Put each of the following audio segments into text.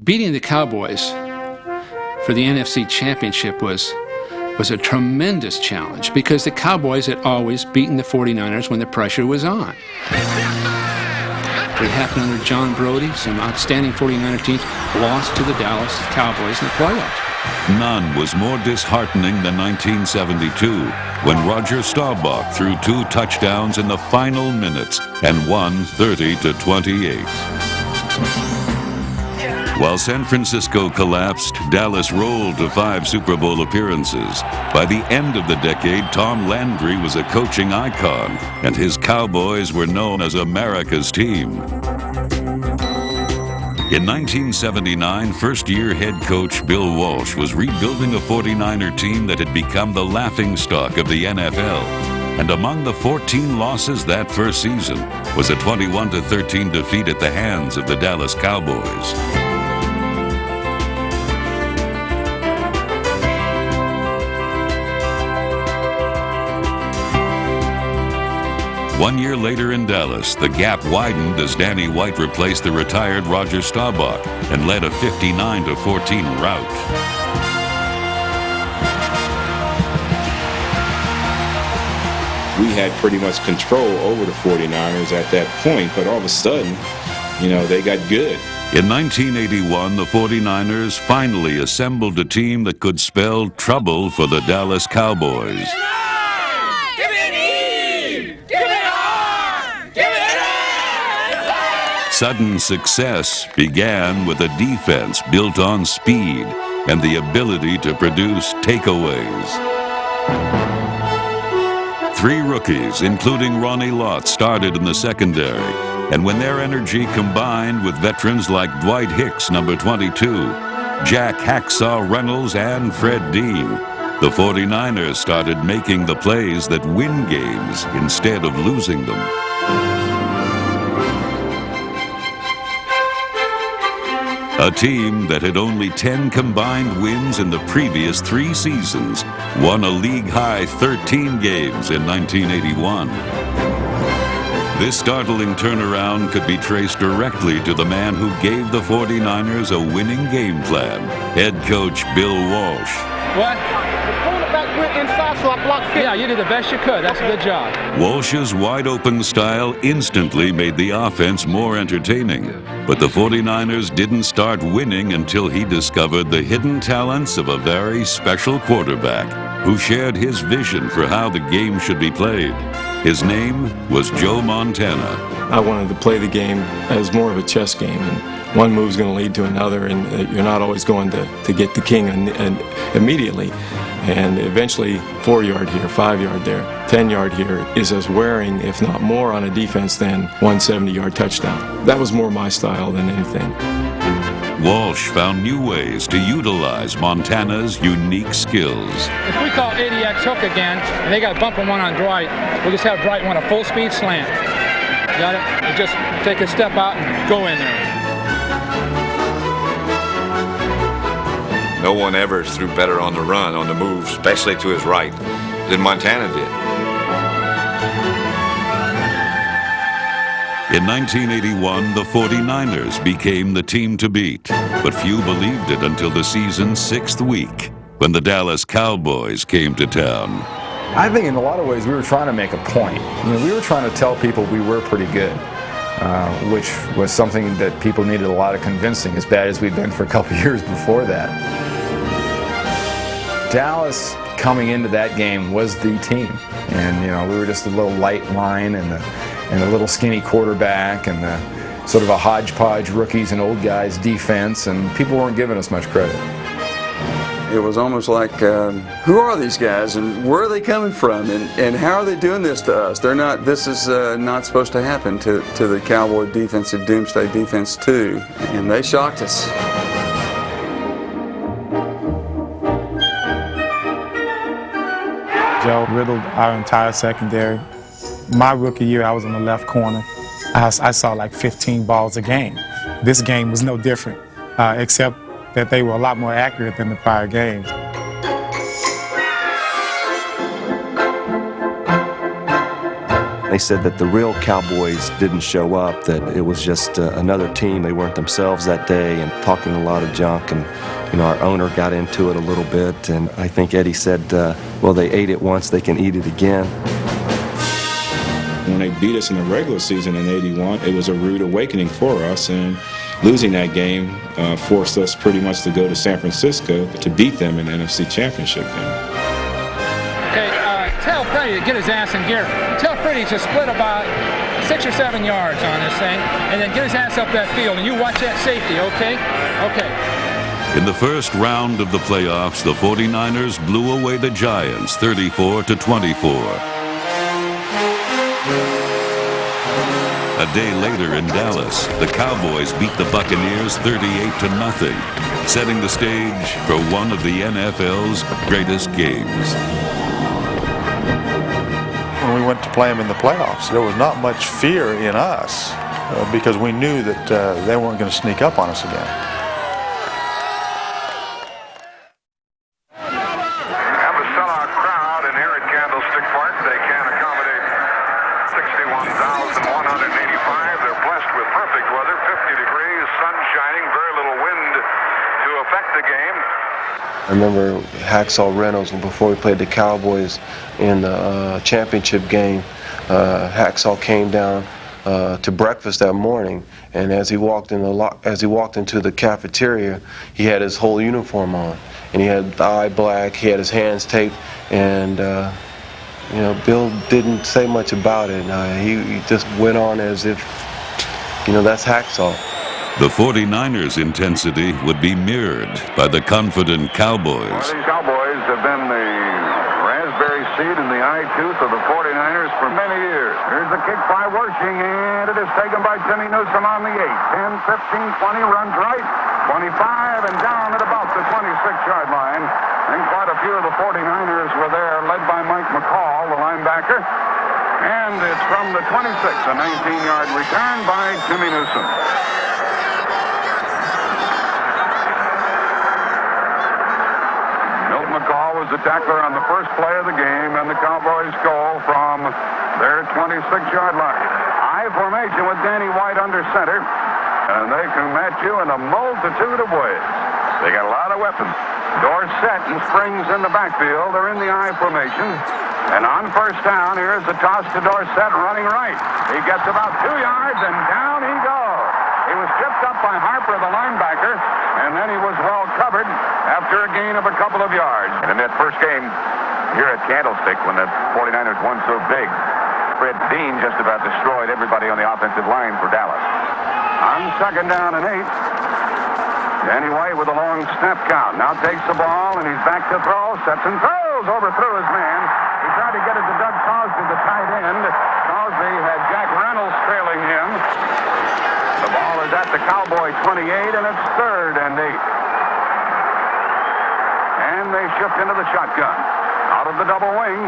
Beating the Cowboys for the NFC Championship was a tremendous challenge because the Cowboys had always beaten the 49ers when the pressure was on. It happened under John Brody. Some outstanding 49er teams lost to the Dallas Cowboys in the playoffs. None was more disheartening than 1972, when Roger Staubach threw 2 touchdowns in the final minutes and won 30-28. While San Francisco collapsed, Dallas rolled to 5 Super Bowl appearances. By the end of the decade, Tom Landry was a coaching icon, and his Cowboys were known as America's team. In 1979, first-year head coach Bill Walsh was rebuilding a 49er team that had become the laughingstock of the NFL. And among the 14 losses that first season was a 21-13 defeat at the hands of the Dallas Cowboys. One year later in Dallas, the gap widened as Danny White replaced the retired Roger Staubach and led a 59-14 rout. We had pretty much control over the 49ers at that point, but all of a sudden, they got good. In 1981, the 49ers finally assembled a team that could spell trouble for the Dallas Cowboys. Sudden success began with a defense built on speed and the ability to produce takeaways. 3 rookies, including Ronnie Lott, started in the secondary, and when their energy combined with veterans like Dwight Hicks, number 22, Jack Hacksaw Reynolds, and Fred Dean, the 49ers started making the plays that win games instead of losing them. A team that had only 10 combined wins in the previous 3 seasons won a league-high 13 games in 1981. This startling turnaround could be traced directly to the man who gave the 49ers a winning game plan, head coach Bill Walsh. What? The quarterback went inside, so I blocked 50. Yeah, you did the best you could. That's a good job. Walsh's wide-open style instantly made the offense more entertaining. But the 49ers didn't start winning until he discovered the hidden talents of a very special quarterback who shared his vision for how the game should be played. His name was Joe Montana. I wanted to play the game as more of a chess game, and one move's going to lead to another, and you're not always going to get the king and immediately. And eventually, 4-yard here, 5-yard there, 10-yard here is as wearing, if not more, on a defense than one 70-yard touchdown. That was more my style than anything. Walsh found new ways to utilize Montana's unique skills. If we call 80X hook again, and they got a bump and one on Dwight, we'll just have Dwight run a full-speed slant. Got it? You just take a step out and go in there. No one ever threw better on the run, on the move, especially to his right, than Montana did. In 1981, the 49ers became the team to beat, but few believed it until the season's 6th week, when the Dallas Cowboys came to town. I think in a lot of ways we were trying to make a point. We were trying to tell people we were pretty good, which was something that people needed a lot of convincing, as bad as we'd been for a couple years before that. Dallas coming into that game was the team, and we were just a little light line and a little skinny quarterback and the sort of a hodgepodge rookies and old guys defense, and people weren't giving us much credit. It was almost like, who are these guys and where are they coming from and how are they doing this to us? This is not supposed to happen to the Cowboy defensive doomsday defense too, and they shocked us. Joe riddled our entire secondary. My rookie year, I was in the left corner. I saw like 15 balls a game. This game was no different, except that they were a lot more accurate than the prior games. They said that the real Cowboys didn't show up, that it was just another team. They weren't themselves that day, and talking a lot of junk. And our owner got into it a little bit, and I think Eddie said, well, they ate it once, they can eat it again. When they beat us in the regular season in '81, it was a rude awakening for us, and losing that game forced us pretty much to go to San Francisco to beat them in the NFC Championship game. Okay, tell Freddie to get his ass in gear. Tell Freddie to split about 6 or 7 yards on this thing, and then get his ass up that field, and you watch that safety, okay? Okay. In the first round of the playoffs, the 49ers blew away the Giants 34-24. A day later in Dallas, the Cowboys beat the Buccaneers 38-0, setting the stage for one of the NFL's greatest games. When we went to play them in the playoffs, there was not much fear in us because we knew that they weren't going to sneak up on us again. Have a sellout crowd in here at Candlestick Park. They can accommodate 61,185. They're blessed with perfect weather, 50 degrees, sun shining, very little wind to affect the game. I remember Hacksaw Reynolds, before we played the Cowboys in the championship game, Hacksaw came down to breakfast that morning, and as he walked into the cafeteria, he had his whole uniform on, and he had the eye black, he had his hands taped, and Bill didn't say much about it. He just went on as if, that's Hacksaw. The 49ers' intensity would be mirrored by the confident Cowboys. Well, these Cowboys have been the raspberry seed in the eye tooth of the 49ers for many years. Here's the kick by Wersching, and it is taken by Jimmy Newsome on the 8. 10, 15, 20, runs right, 25, and down at about the 26-yard line. And quite a few of the 49ers were there, led by Mike McCall, the linebacker. And it's from the 26, a 19-yard return by Jimmy Newsome. McCall was the tackler on the first play of the game, and the Cowboys go from their 26-yard line. I formation with Danny White under center, and they can match you in a multitude of ways. They got a lot of weapons. Dorsett and Springs in the backfield. They're in the I formation. And on first down, here's the toss to Dorsett running right. He gets about 2 yards, and down he goes. He was tripped up by Harper, the linebacker, and then he was well covered after a gain of a couple of yards. And in that first game here at Candlestick, when the 49ers won so big, Fred Dean just about destroyed everybody on the offensive line for Dallas. On second down and 8, Danny White with a long snap count. Now takes the ball, and he's back to throw. Sets and throws, overthrew his man. He tried to get it to Doug Cosby, the tight end. Cosby had Jack Reynolds trailing him. The ball is at the Cowboy 28, and it's 3rd and 8. And they shift into the shotgun. Out of the double wing.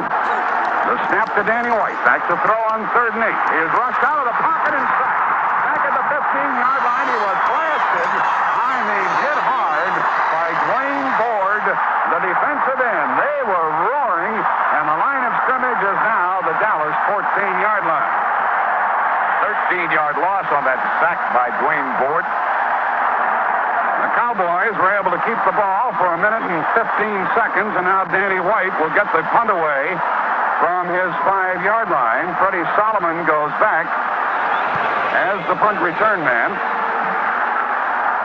The snap to Danny White. Back to throw on 3rd and 8. He is rushed out of the pocket and sacked. Back at the 15-yard line, he was blasted. Hit hard by Dwayne Board, the defensive end. They were roaring, and the line of scrimmage is now the Dallas 14-yard line. 13-yard loss on that sack by Dwayne Board. The Cowboys were able to keep the ball for a minute and 15 seconds, and now Danny White will get the punt away from his 5-yard line. Freddie Solomon goes back as the punt return man.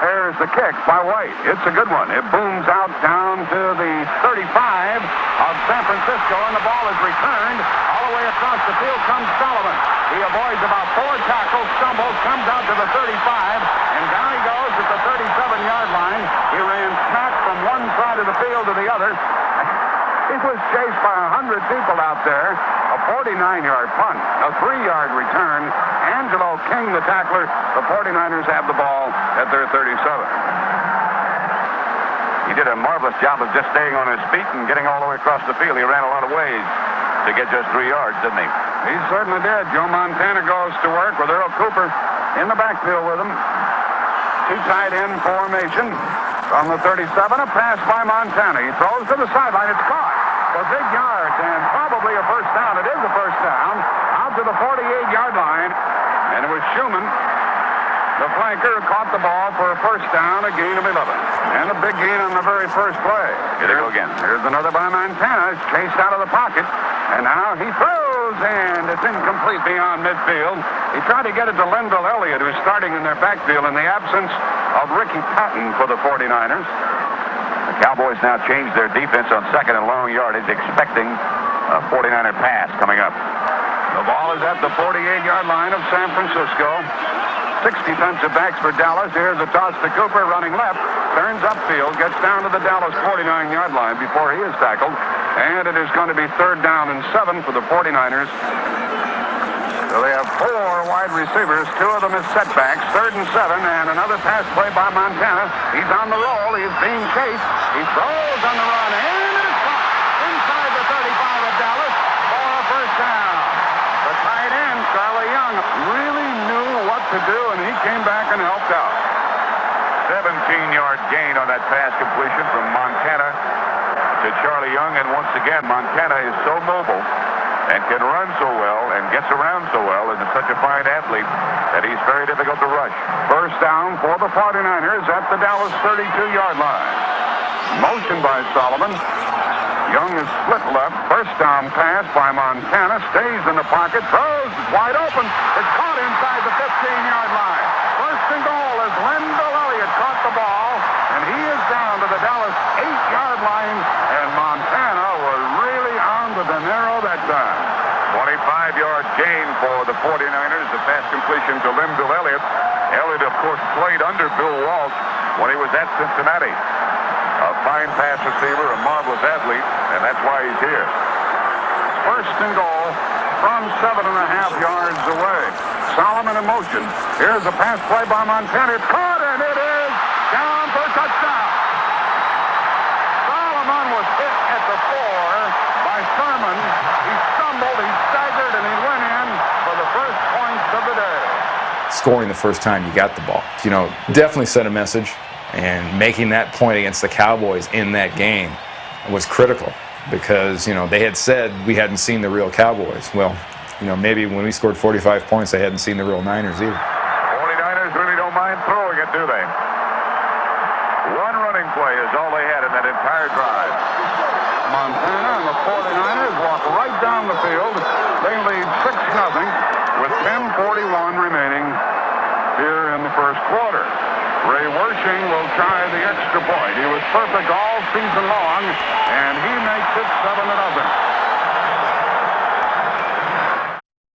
There's the kick by White. It's a good one. It booms out down to the 35 of San Francisco, and the ball is returned. All the way across the field comes Solomon. He avoids about 4 tackles, stumbles, comes out to the 35, and down he goes at the 37-yard line. He ran smack from one side of the field to the other. He was chased by 100 people out there. A 49-yard punt, a 3-yard return. Angelo King, the tackler. The 49ers have the ball at their 37. He did a marvelous job of just staying on his feet and getting all the way across the field. He ran a lot of ways to get just 3 yards, didn't he? He certainly did. Joe Montana goes to work with Earl Cooper in the backfield with him. 2 tight end formation. From the 37, a pass by Montana. He throws to the sideline. It's caught for big yards and probably a first down. It is a first down. Out to to the 48-yard line, and it was Schumann, the flanker, who caught the ball for a first down, a gain of 11. And a big gain on the very first play. Here they go again. Here's another by Montana. It's chased out of the pocket, and now he throws, and it's incomplete beyond midfield. He tried to get it to Linville Elliott, who's starting in their backfield in the absence of Ricky Patton for the 49ers. The Cowboys now change their defense on second and long yardage, expecting a 49er pass coming up. The ball is at the 48-yard line of San Francisco. 6 defensive backs for Dallas. Here's a toss to Cooper, running left, turns upfield, gets down to the Dallas 49-yard line before he is tackled, and it is going to be 3rd down and 7 for the 49ers. So they have 4 wide receivers, 2 of them as setbacks, 3rd and 7, and another pass play by Montana. He's on the roll, he's being chased, he throws on the run, and it's caught inside the 35 of Dallas for a first down. The tight end, Charlie Young, really knew what to do, and he came back and helped out. 17-yard gain on that pass completion from Montana to Charlie Young, and once again, Montana is so mobile and can run so well and gets around so well and is such a fine athlete that he's very difficult to rush. First down for the 49ers at the Dallas 32-yard line. Motion by Solomon. Young is split left. First down pass by Montana. Stays in the pocket. Throws. Wide open. It's caught inside the 15-yard line. First and goal as Linville Elliott caught the ball, and he is down to the Dallas 8-yard line, and Montana was really on to the narrow that time. 25-yard gain for the 49ers. The pass completion to Linville Elliott. Elliott, of course, played under Bill Walsh when he was at Cincinnati. A fine pass receiver, a marvelous athlete, and that's why he's here. First and goal from 7.5 yards away. Solomon in motion. Here's a pass play by Montana. It's caught, and it is down for a touchdown. Solomon was hit at the 4 by Sherman. He stumbled, he staggered, and he went in for the first points of the day. Scoring the first time you got the ball, definitely sent a message. And making that point against the Cowboys in that game was critical because, they had said we hadn't seen the real Cowboys. Well, maybe when we scored 45 points, they hadn't seen the real Niners either. 49ers really don't mind throwing it, do they? One running play is all they had in that entire drive. Montana and the 49ers walk right down the field. They lead 6-0 with 10:41 remaining here in the first quarter. Ray Wersching will try the extra point. He was perfect all season long, and he makes it 7-0.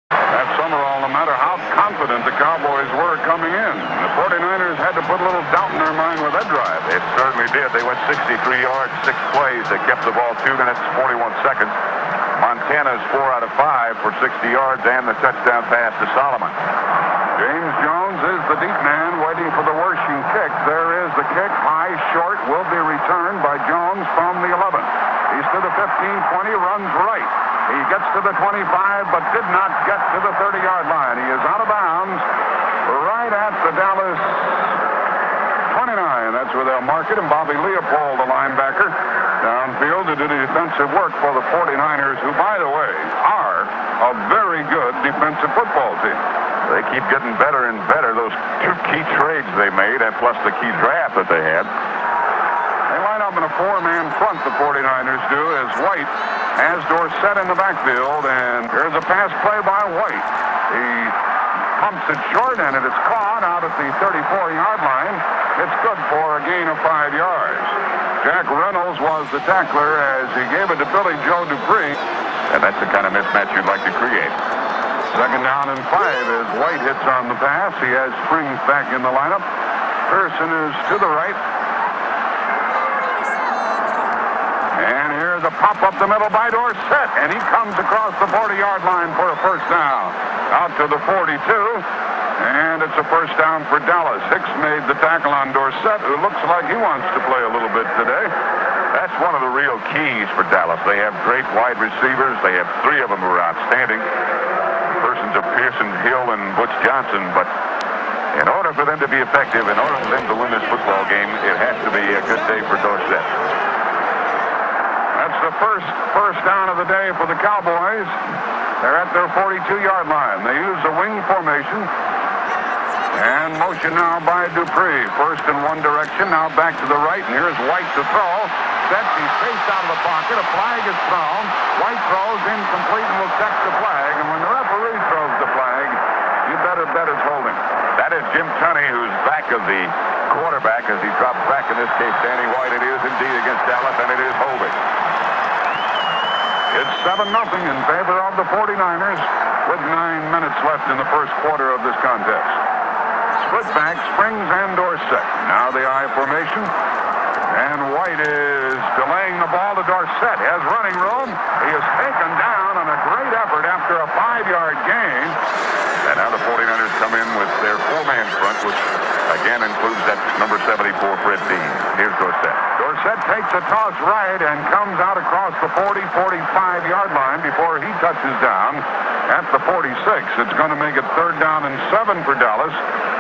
That Summerall, no matter how confident the Cowboys were coming in, the 49ers had to put a little doubt in their mind with that drive. It certainly did. They went 63 yards, 6 plays. They kept the ball 2 minutes, 41 seconds. Montana's 4 out of 5 for 60 yards and the touchdown pass to Solomon. James Jones is the deep man waiting for the Wersching kick. There is the kick. High, short, will be returned by Jones from the 11. He's to the 15-20, runs right. He gets to the 25, but did not get to the 30-yard line. He is out of bounds right at the Dallas 29. That's where they'll mark it. And Bobby Leopold, the linebacker, downfield to do the defensive work for the 49ers, who, by the way, are a very good defensive football team. They keep getting better and better. Those 2 key trades they made, and plus the key draft that they had. They line up in a 4-man front, the 49ers do, as White has Dorsett in the backfield, and here's a pass play by White. He pumps it short, and it is caught out at the 34-yard line. It's good for a gain of 5 yards. Jack Reynolds was the tackler as he gave it to Billy Joe Dupree. And that's the kind of mismatch you'd like to create. Second down and 5 as White hits on the pass. He has Springs back in the lineup. Pearson is to the right. And here's a pop up the middle by Dorsett. And he comes across the 40-yard line for a first down. Out to the 42. And it's a first down for Dallas. Hicks made the tackle on Dorsett, who looks like he wants to play a little bit today. That's one of the real keys for Dallas. They have great wide receivers. They have 3 of them who are outstanding. Persons of Pearson, Hill, and Butch Johnson. But in order for them to be effective, in order for them to win this football game, it has to be a good day for Dorsett. That's the first down of the day for the Cowboys. They're at their 42-yard line. They use the wing formation. And motion now by Dupree. First in one direction, now back to the right, and here's White to throw. Sets, he's chased out of the pocket. A flag is thrown. White throws incomplete and will check the flag. And when the referee throws the flag, you better bet it's holding. That is Jim Tunney, who's back of the quarterback as he drops back, in this case, Danny White. It is indeed against Dallas, and it is holding. It's 7-0 in favor of the 49ers with 9 minutes left in the first quarter of this contest. Split back, Springs and Dorsett. Now the I formation. And White is delaying the ball to Dorsett. Has running room. He is taken down on a great effort after a 5-yard gain. And now the 49ers come in with their 4-man front, which again includes that number 74, Fred Dean. Here's Dorsett. Dorsett takes a toss right and comes out across the 45-yard line before he touches down at the 46. It's going to make it 3rd down and 7 for Dallas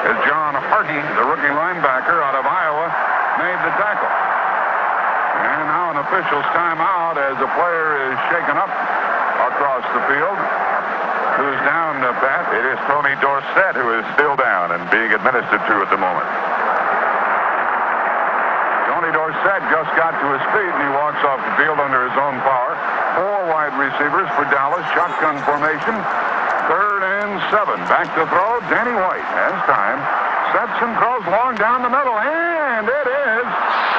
as John Hardy, the rookie linebacker out of Iowa, made the tackle. And now an official's timeout as a player is shaken up across the field. Who's down, Pat? It is Tony Dorsett, who is still down and being administered to at the moment. Tony Dorsett just got to his feet, and he walks off the field under his own power. 4 wide receivers for Dallas, shotgun formation. 3rd and 7. Back to throw. Danny White has time. Sets and throws long down the middle, and it is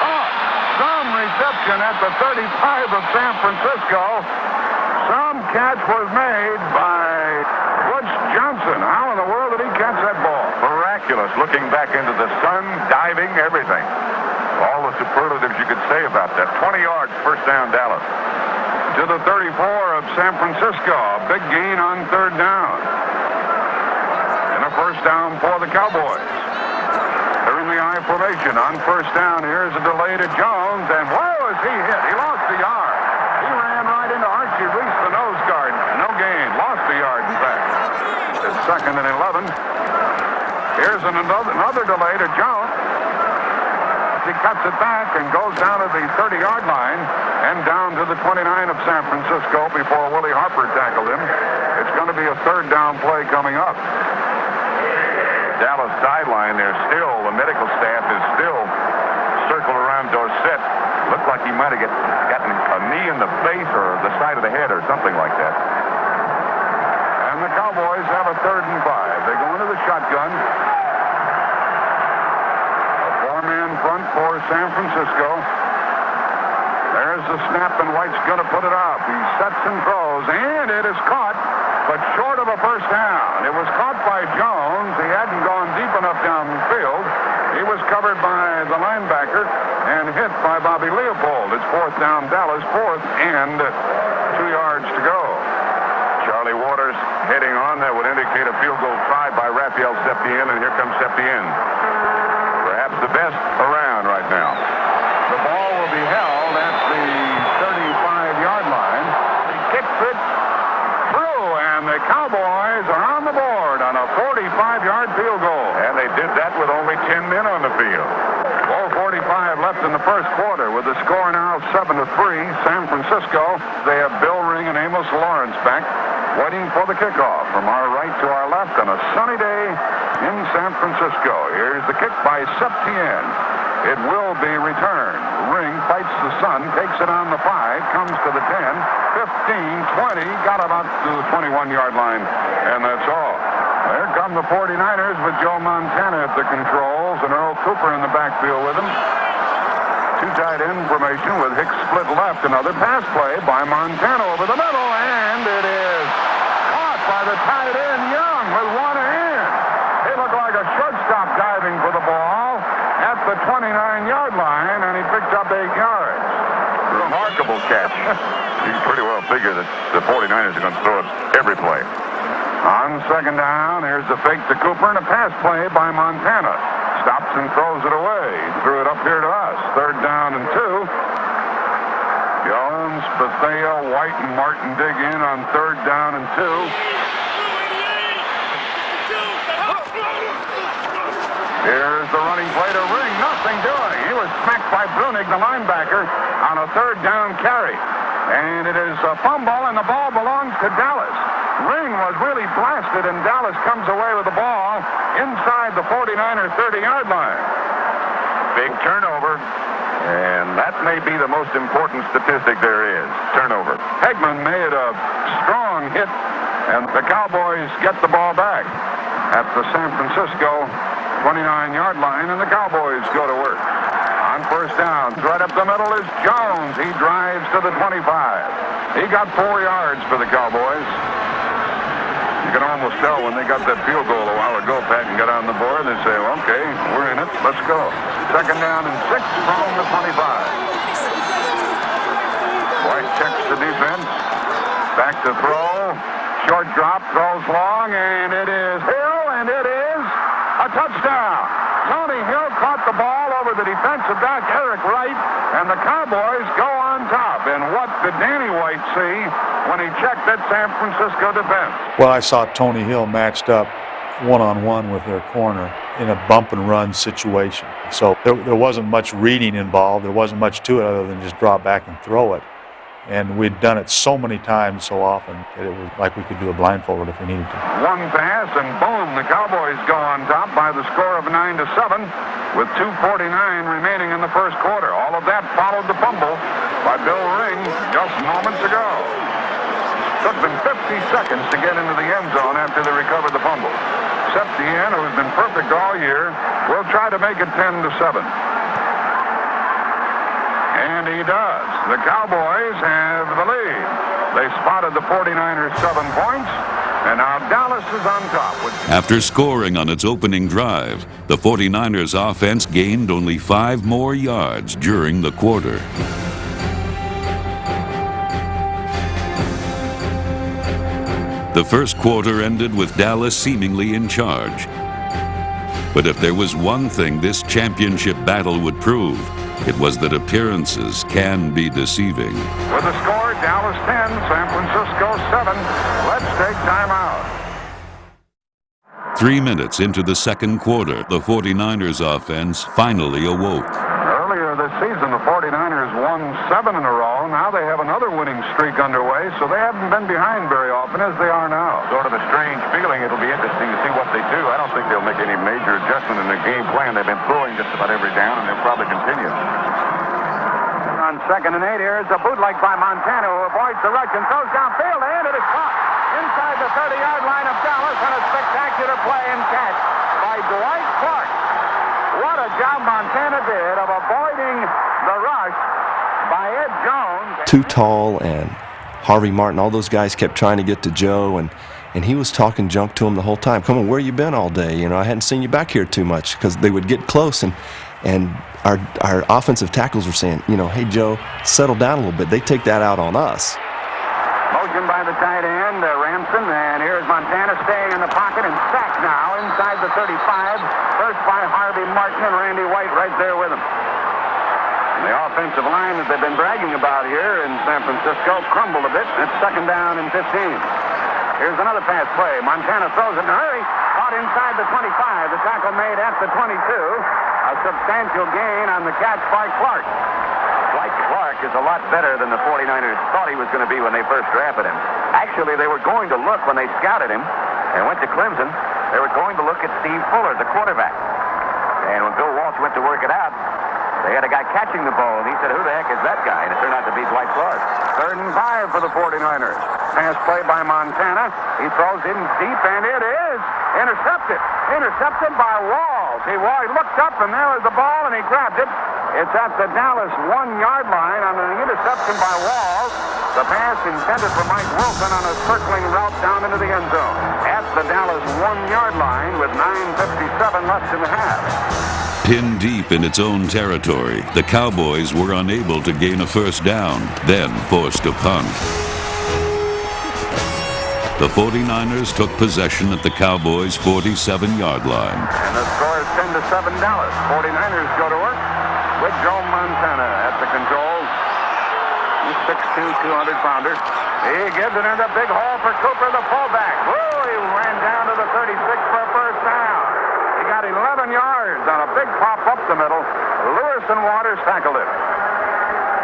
caught. Some reception at the 35 of San Francisco. Some catch was made by Butch Johnson. How in the world did he catch that ball? Miraculous, looking back into the sun, diving, everything. All the superlatives you could say about that. 20 yards, first down, Dallas. To the 34 of San Francisco. A big gain on 3rd down. And a first down for the Cowboys. They're in the I formation. On first down, here's a delay to Jones. And whoa, is he hit? He lost the yard. He ran right into Archie Reese, the nose guard. No gain. Lost the yard, in fact. It's 2nd and 11. Here's another delay to Jones. He cuts it back and goes down to the 30-yard line and down to the 29 of San Francisco before Willie Harper tackled him. It's going to be a 3rd down play coming up. Dallas sideline, there's still, the medical staff is still circled around Dorsett. Looked like he might have gotten a knee in the face or the side of the head or something like that. And the Cowboys have a 3rd and 5. They go into the shotgun. A 4-man front for San Francisco. There's the snap, and White's going to put it up. He sets and throws, and it is caught, but short of a first down. It was caught by Jones. He hadn't gone deep enough downfield. He was covered by the linebacker and hit by Bobby Leopold. It's 4th down, Dallas, 4th and 2 yards to go. Charlie Waters heading on. That would indicate a field goal try by Raphael Septien, and here comes Septien. Perhaps the best around right now. The ball will be held at the 35-yard line. He kicks it through, and the Cowboys are on the board on a 45-yard field goal. And they did that with only 10 men on the field. 4:45 left in the first quarter with the score now 7-3. San Francisco. They have Bill Ring and Amos Lawrence back waiting for the kickoff from our right to our left on a sunny day in San Francisco. Here's the kick by Septien. It will be returned. Ring fights the sun, takes it on the 5, comes to the 10, 15, 20, got about to the 21-yard line, and that's all. There come the 49ers with Joe Montana at the controls and Earl Cooper in the backfield with him. 2 tight end formation with Hicks split left. Another pass play by Montana over the middle, and it is caught by the tight end Young with one hand. He looked like a shortstop diving for the ball at the 29-yard line, and he picked up 8 yards. Remarkable catch. You can pretty well figure that the 49ers are going to throw it every play. On second down, here's the fake to Cooper and a pass play by Montana. Stops and throws it away. Threw it up here to us. 3rd down and 2. Jones, Bethea, White, and Martin dig in on 3rd down and 2. Here's the running play to Ring. Nothing doing. He was smacked by Brunig, the linebacker, on a 3rd down carry. And it is a fumble, and the ball belongs to Dallas. Ring was really blasted, and Dallas comes away with the ball inside the 49er 30-yard line. Big turnover, and that may be the most important statistic there is, turnover. Hegman made a strong hit, and the Cowboys get the ball back at the San Francisco 29-yard line, and the Cowboys go to work. On first down, right up the middle is Jones. He drives to the 25. He got 4 yards for the Cowboys. You can almost tell when they got that field goal a while ago, Pat, and got on the board, they say, well, okay, we're in it, let's go. Second down and 6 from the 25. White checks the defense. Back to throw. Short drop, throws long, and it is Hill, and it is a touchdown. Tony Hill caught the ball over the defensive back, Eric Wright, and the Cowboys go on top. And what did Danny White see when he checked that San Francisco defense? Well, I saw Tony Hill matched up one-on-one with their corner in a bump and run situation. So there wasn't much reading involved. There wasn't much to it other than just drop back and throw it. And we'd done it so many times, so often, that it was like we could do a blindfold if we needed to. One pass, and boom, the Cowboys go on top by the score of 9-7 with 2:49 remaining in the first quarter. All of that followed the fumble by Bill Ring just moments ago. Took them 50 seconds to get into the end zone after they recovered the fumble. Septien, who's been perfect all year, will try to make it 10-7. And he does. The Cowboys have the lead. They spotted the 49ers 7 points, and now Dallas is on top. After scoring on its opening drive, the 49ers offense gained only 5 more yards during the quarter. The first quarter ended with Dallas seemingly in charge. But if there was one thing this championship battle would prove, it was that appearances can be deceiving. With the score, Dallas 10, San Francisco 7. Let's take time out. 3 minutes into the second quarter, the 49ers offense finally awoke. Earlier this season, the 49ers won 7 in a row. Now they have another winning streak underway, so they haven't been behind very often as they are now. Sort of a strange feeling. It'll be interesting to see what they do. I don't think they'll make any major adjustment in their game plan. They've been throwing just about every down, and they'll probably continue. On 2nd and 8, here's a bootleg by Montana, who avoids the rush and throws downfield, and it is caught inside the 30-yard line of Dallas on a spectacular play and catch by Dwight Clark. What a job Montana did of avoiding the rush by Ed Jones. Too Tall and Harvey Martin, all those guys kept trying to get to Joe, and he was talking junk to him the whole time. Come on, where you been all day? You know, I hadn't seen you back here too much, because they would get close, and our offensive tackles were saying, you know, hey, Joe, settle down a little bit. They take that out on us. Motion by the tight end, Ramson, and here's Montana staying in the pocket and sacked now inside the 35. First by Harvey Martin and Randy White right there with him. And the offensive line that they've been bragging about here in San Francisco crumbled a bit. It's 2nd down and 15. Here's another pass play. Montana throws it in a hurry. Caught inside the 25. The tackle made at the 22. A substantial gain on the catch by Clark. Dwight Clark is a lot better than the 49ers thought he was going to be when they first drafted him. Actually, they were going to look when they scouted him and went to Clemson. They were going to look at Steve Fuller, the quarterback. And when Bill Walsh went to work it out, they had a guy catching the ball, and he said, who the heck is that guy? And it turned out to be Dwight Clark. 3rd and 5 for the 49ers. Pass play by Montana. He throws in deep, and it is intercepted. Intercepted by Walls. He looked up, and there was the ball, and he grabbed it. It's at the Dallas 1-yard line on an interception by Walls. The pass intended for Mike Wilson on a circling route down into the end zone. At the Dallas 1-yard line with 9:57 left in the half. Pinned deep in its own territory, the Cowboys were unable to gain a first down, then forced a punt. The 49ers took possession at the Cowboys' 47-yard line. And the score is 10-7 Dallas. 49ers go to work with Joe Montana at the controls. He's 6'2", 200-pounder. He gives it in a big hole for Cooper, the fullback. Woo, he ran down to the 36 for a first down. He got 11 yards on a big pop up the middle. Lewis and Waters tackled it.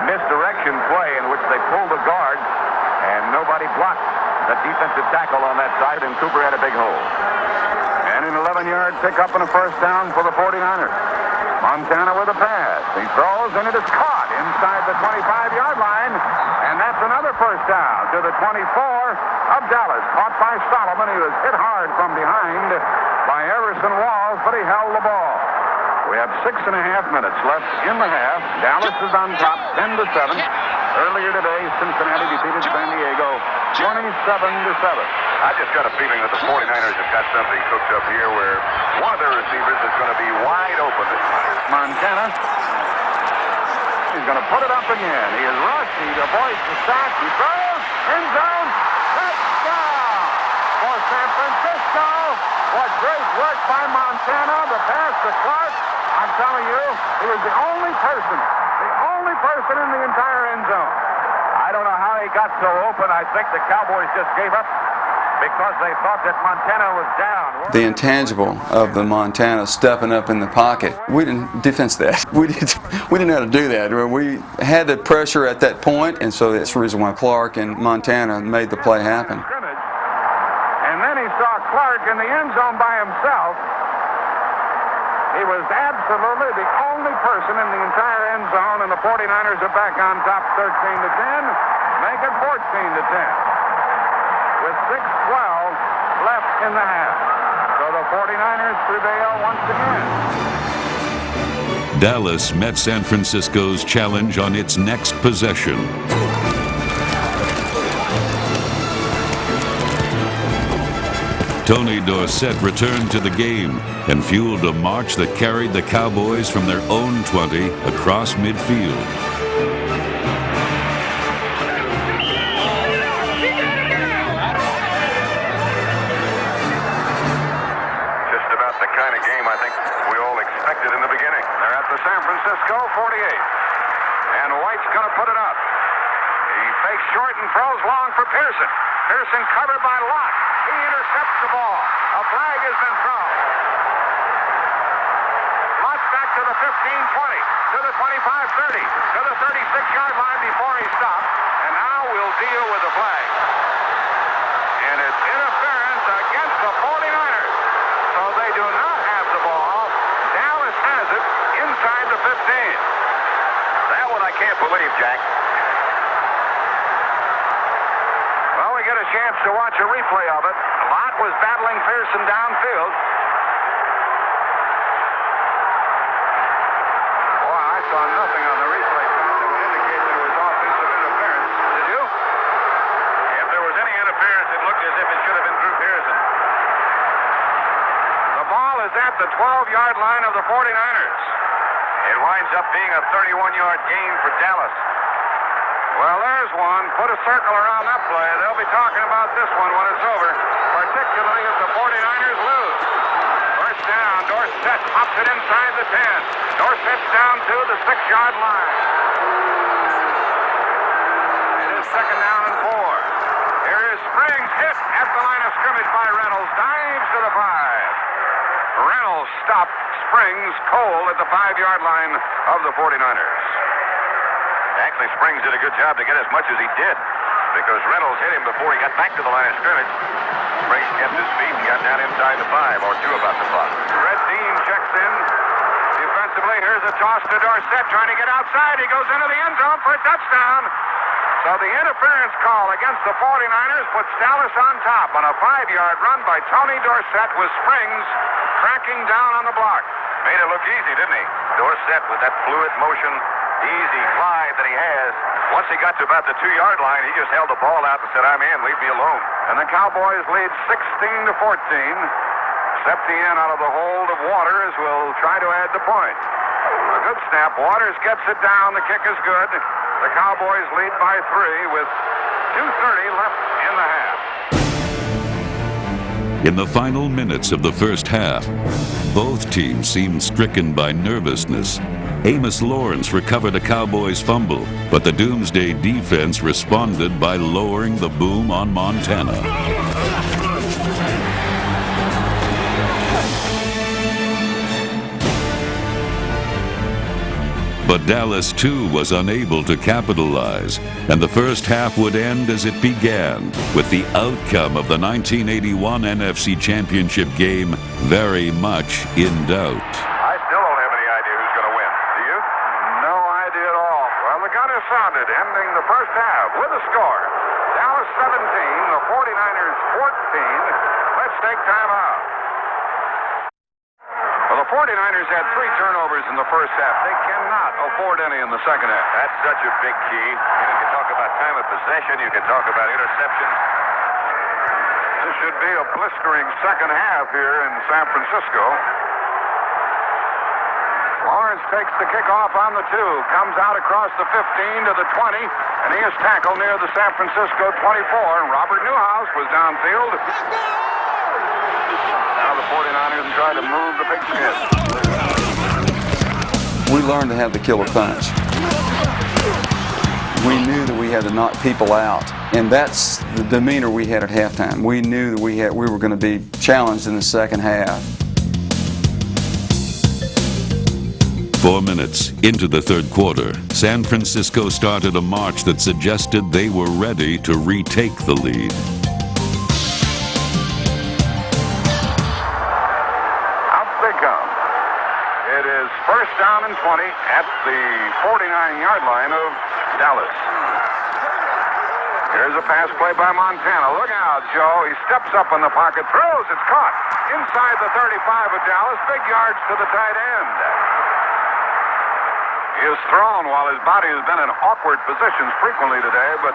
Misdirection play in which they pulled the guard and nobody blocked. the defensive tackle on that side, and Cooper had a big hole. And an 11-yard pickup and a first down for the 49ers. Montana with a pass. He throws, and it is caught inside the 25-yard line. And that's another first down to the 24 of Dallas. Caught by Solomon. He was hit hard from behind by Everson Walls, but he held the ball. We have 6.5 minutes left in the half. Dallas is on top, 10-7. Earlier today, Cincinnati defeated San Diego 27-7. I just got a feeling that the 49ers have got something cooked up here where one of their receivers is going to be wide open this time. Montana. He's going to put it up again. He is rushed. He avoids the sack. He throws. End zone. Touchdown for San Francisco. What great work by Montana. The pass to Clark. I'm telling you, he was the only person in the entire end zone. I don't know how he got so open. I think the Cowboys just gave up because they thought that Montana was down. The intangible of the Montana stepping up in the pocket. We didn't defense that. We didn't know how to do that. We had the pressure at that point, and so that's the reason why Clark and Montana made the play happen. And then he saw Clark in the end zone by himself. He was absolutely the only person in the entire end zone, and the 49ers are back on top 13-10, make it 14-10. With 6:12 left in the half. So the 49ers prevail once again. Dallas met San Francisco's challenge on its next possession. Tony Dorsett returned to the game and fueled a march that carried the Cowboys from their own 20 across midfield. Just about the kind of game I think we all expected in the beginning. They're at the San Francisco 48. And White's going to put it up. He fakes short and throws long for Pearson. Pearson covered by Lott. He intercepts the ball. A flag has been thrown. Lott's back to the 15-20, to the 25-30, to the 36-yard line before he stops. And now we'll deal with the flag. And it's interference against the 49ers. So they do not have the ball. Dallas has it inside the 15. That one I can't believe, Jack. Well, we get a chance to watch a replay of it. Lott was battling Pearson downfield. Boy, I saw nothing on the replay that would indicate there was offensive interference. Did you? If there was any interference, it looked as if it should have been through Pearson. The ball is at the 12-yard line of the 49ers. It winds up being a 31-yard gain for Dallas. Well, there's one. Put a circle around that play. They'll be talking about this one when it's over, particularly if the 49ers lose. First down. Dorsett pops it inside the 10. Dorsett's down to the 6-yard line. It is second down and 4. Here is Springs hit at the line of scrimmage by Reynolds. Dives to the 5. Reynolds stopped Springs cold at the 5-yard line of the 49ers. Actually, Springs did a good job to get as much as he did because Reynolds hit him before he got back to the line of scrimmage. Springs kept his feet and got down inside the 5 or 2 about the clock. Red Dean checks in defensively. Here's a toss to Dorsett trying to get outside. He goes into the end zone for a touchdown. So the interference call against the 49ers puts Dallas on top on a 5-yard run by Tony Dorsett with Springs cracking down on the block. Made it look easy, didn't he? Dorsett with that fluid motion, easy glide that he has. Once he got to about the 2-yard line, he just held the ball out and said, I'm in, leave me alone. And the Cowboys lead 16-14. Septien out of the hold of Waters will try to add the point. A good snap. Waters gets it down. The kick is good. The Cowboys lead by 3 with 2:30 left in the half. In the final minutes of the first half, both teams seemed stricken by nervousness. Amos Lawrence recovered a Cowboys fumble, but the Doomsday defense responded by lowering the boom on Montana. But Dallas, too, was unable to capitalize, and the first half would end as it began, with the outcome of the 1981 NFC Championship game very much in doubt. I still don't have any idea who's going to win. Do you? No idea at all. Well, the gun is sounded, ending the first half with a score. Dallas 17, the 49ers 14. Let's take time out. Well, the 49ers had 3 turnovers in the first half. They cannot afford any in the second half. That's such a big key. You can talk about time of possession. You can talk about interceptions. This should be a blistering second half here in San Francisco. Lawrence takes the kickoff on the 2, comes out across the 15 to the 20, and he is tackled near the San Francisco 24. Robert Newhouse was downfield. Now the 49ers try to move the pigskin. We learned to have the killer punch. We knew that we had to knock people out, and that's the demeanor we had at halftime. We knew that we were going to be challenged in the second half. 4 minutes into the third quarter, San Francisco started a march that suggested they were ready to retake the lead. First down and 20 at the 49-yard line of Dallas. Here's a pass play by Montana. Look out, Joe. He steps up in the pocket, throws. It's caught inside the 35 of Dallas. Big yards to the tight end. He has thrown while his body has been in awkward positions frequently today, but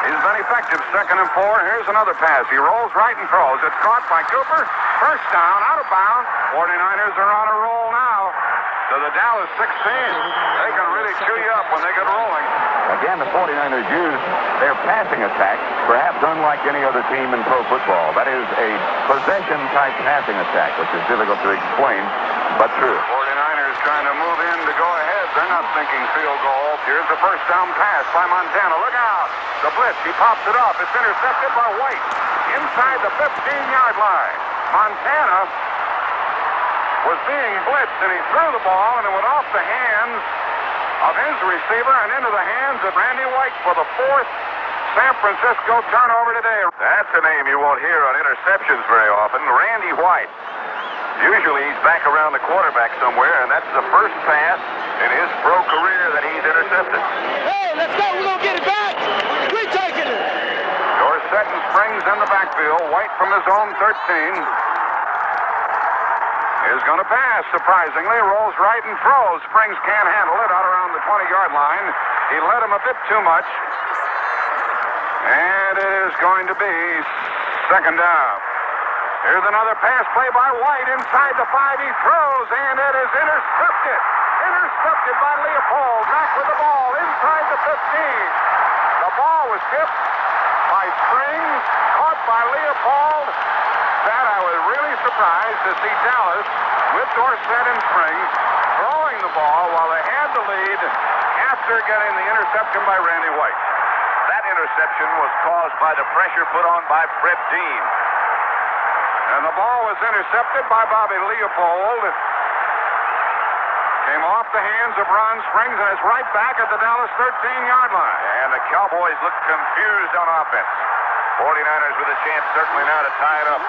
he's been effective. 2nd and 4. Here's another pass. He rolls right and throws. It's caught by Cooper. First down, out of bounds. 49ers are on a roll now. To the Dallas 16. They can really chew you up when they get rolling. Again, the 49ers use their passing attack, perhaps unlike any other team in pro football. That is a possession-type passing attack, which is difficult to explain, but true. 49ers trying to move in to go ahead. They're not thinking field goal. Here's the first down pass by Montana. Look out. The blitz. He pops it up. It's intercepted by White inside the 15-yard line. Montana was being blitzed, and he threw the ball, and it went off the hands of his receiver and into the hands of Randy White for the 4th San Francisco turnover today. That's a name you won't hear on interceptions very often, Randy White. Usually he's back around the quarterback somewhere, and that's the first pass in his pro career that he's intercepted. Hey, let's go. We're going to get it back. We're taking it. Dorsett and Springs in the backfield. White from his own 13. Is going to pass, surprisingly, rolls right and throws. Springs can't handle it out around the 20-yard line. He led him a bit too much. And it is going to be 2nd down. Here's another pass play by White inside the 5. He throws, and it is intercepted. Intercepted by Leopold. Back with the ball inside the 15. The ball was tipped by Springs, caught by Leopold. That I was really surprised to see Dallas with Dorsett and Springs throwing the ball while they had the lead after getting the interception by Randy White. That interception was caused by the pressure put on by Fred Dean. And the ball was intercepted by Bobby Leopold. Came off the hands of Ron Springs and is right back at the Dallas 13-yard line. And the Cowboys look confused on offense. 49ers with a chance certainly now to tie it up.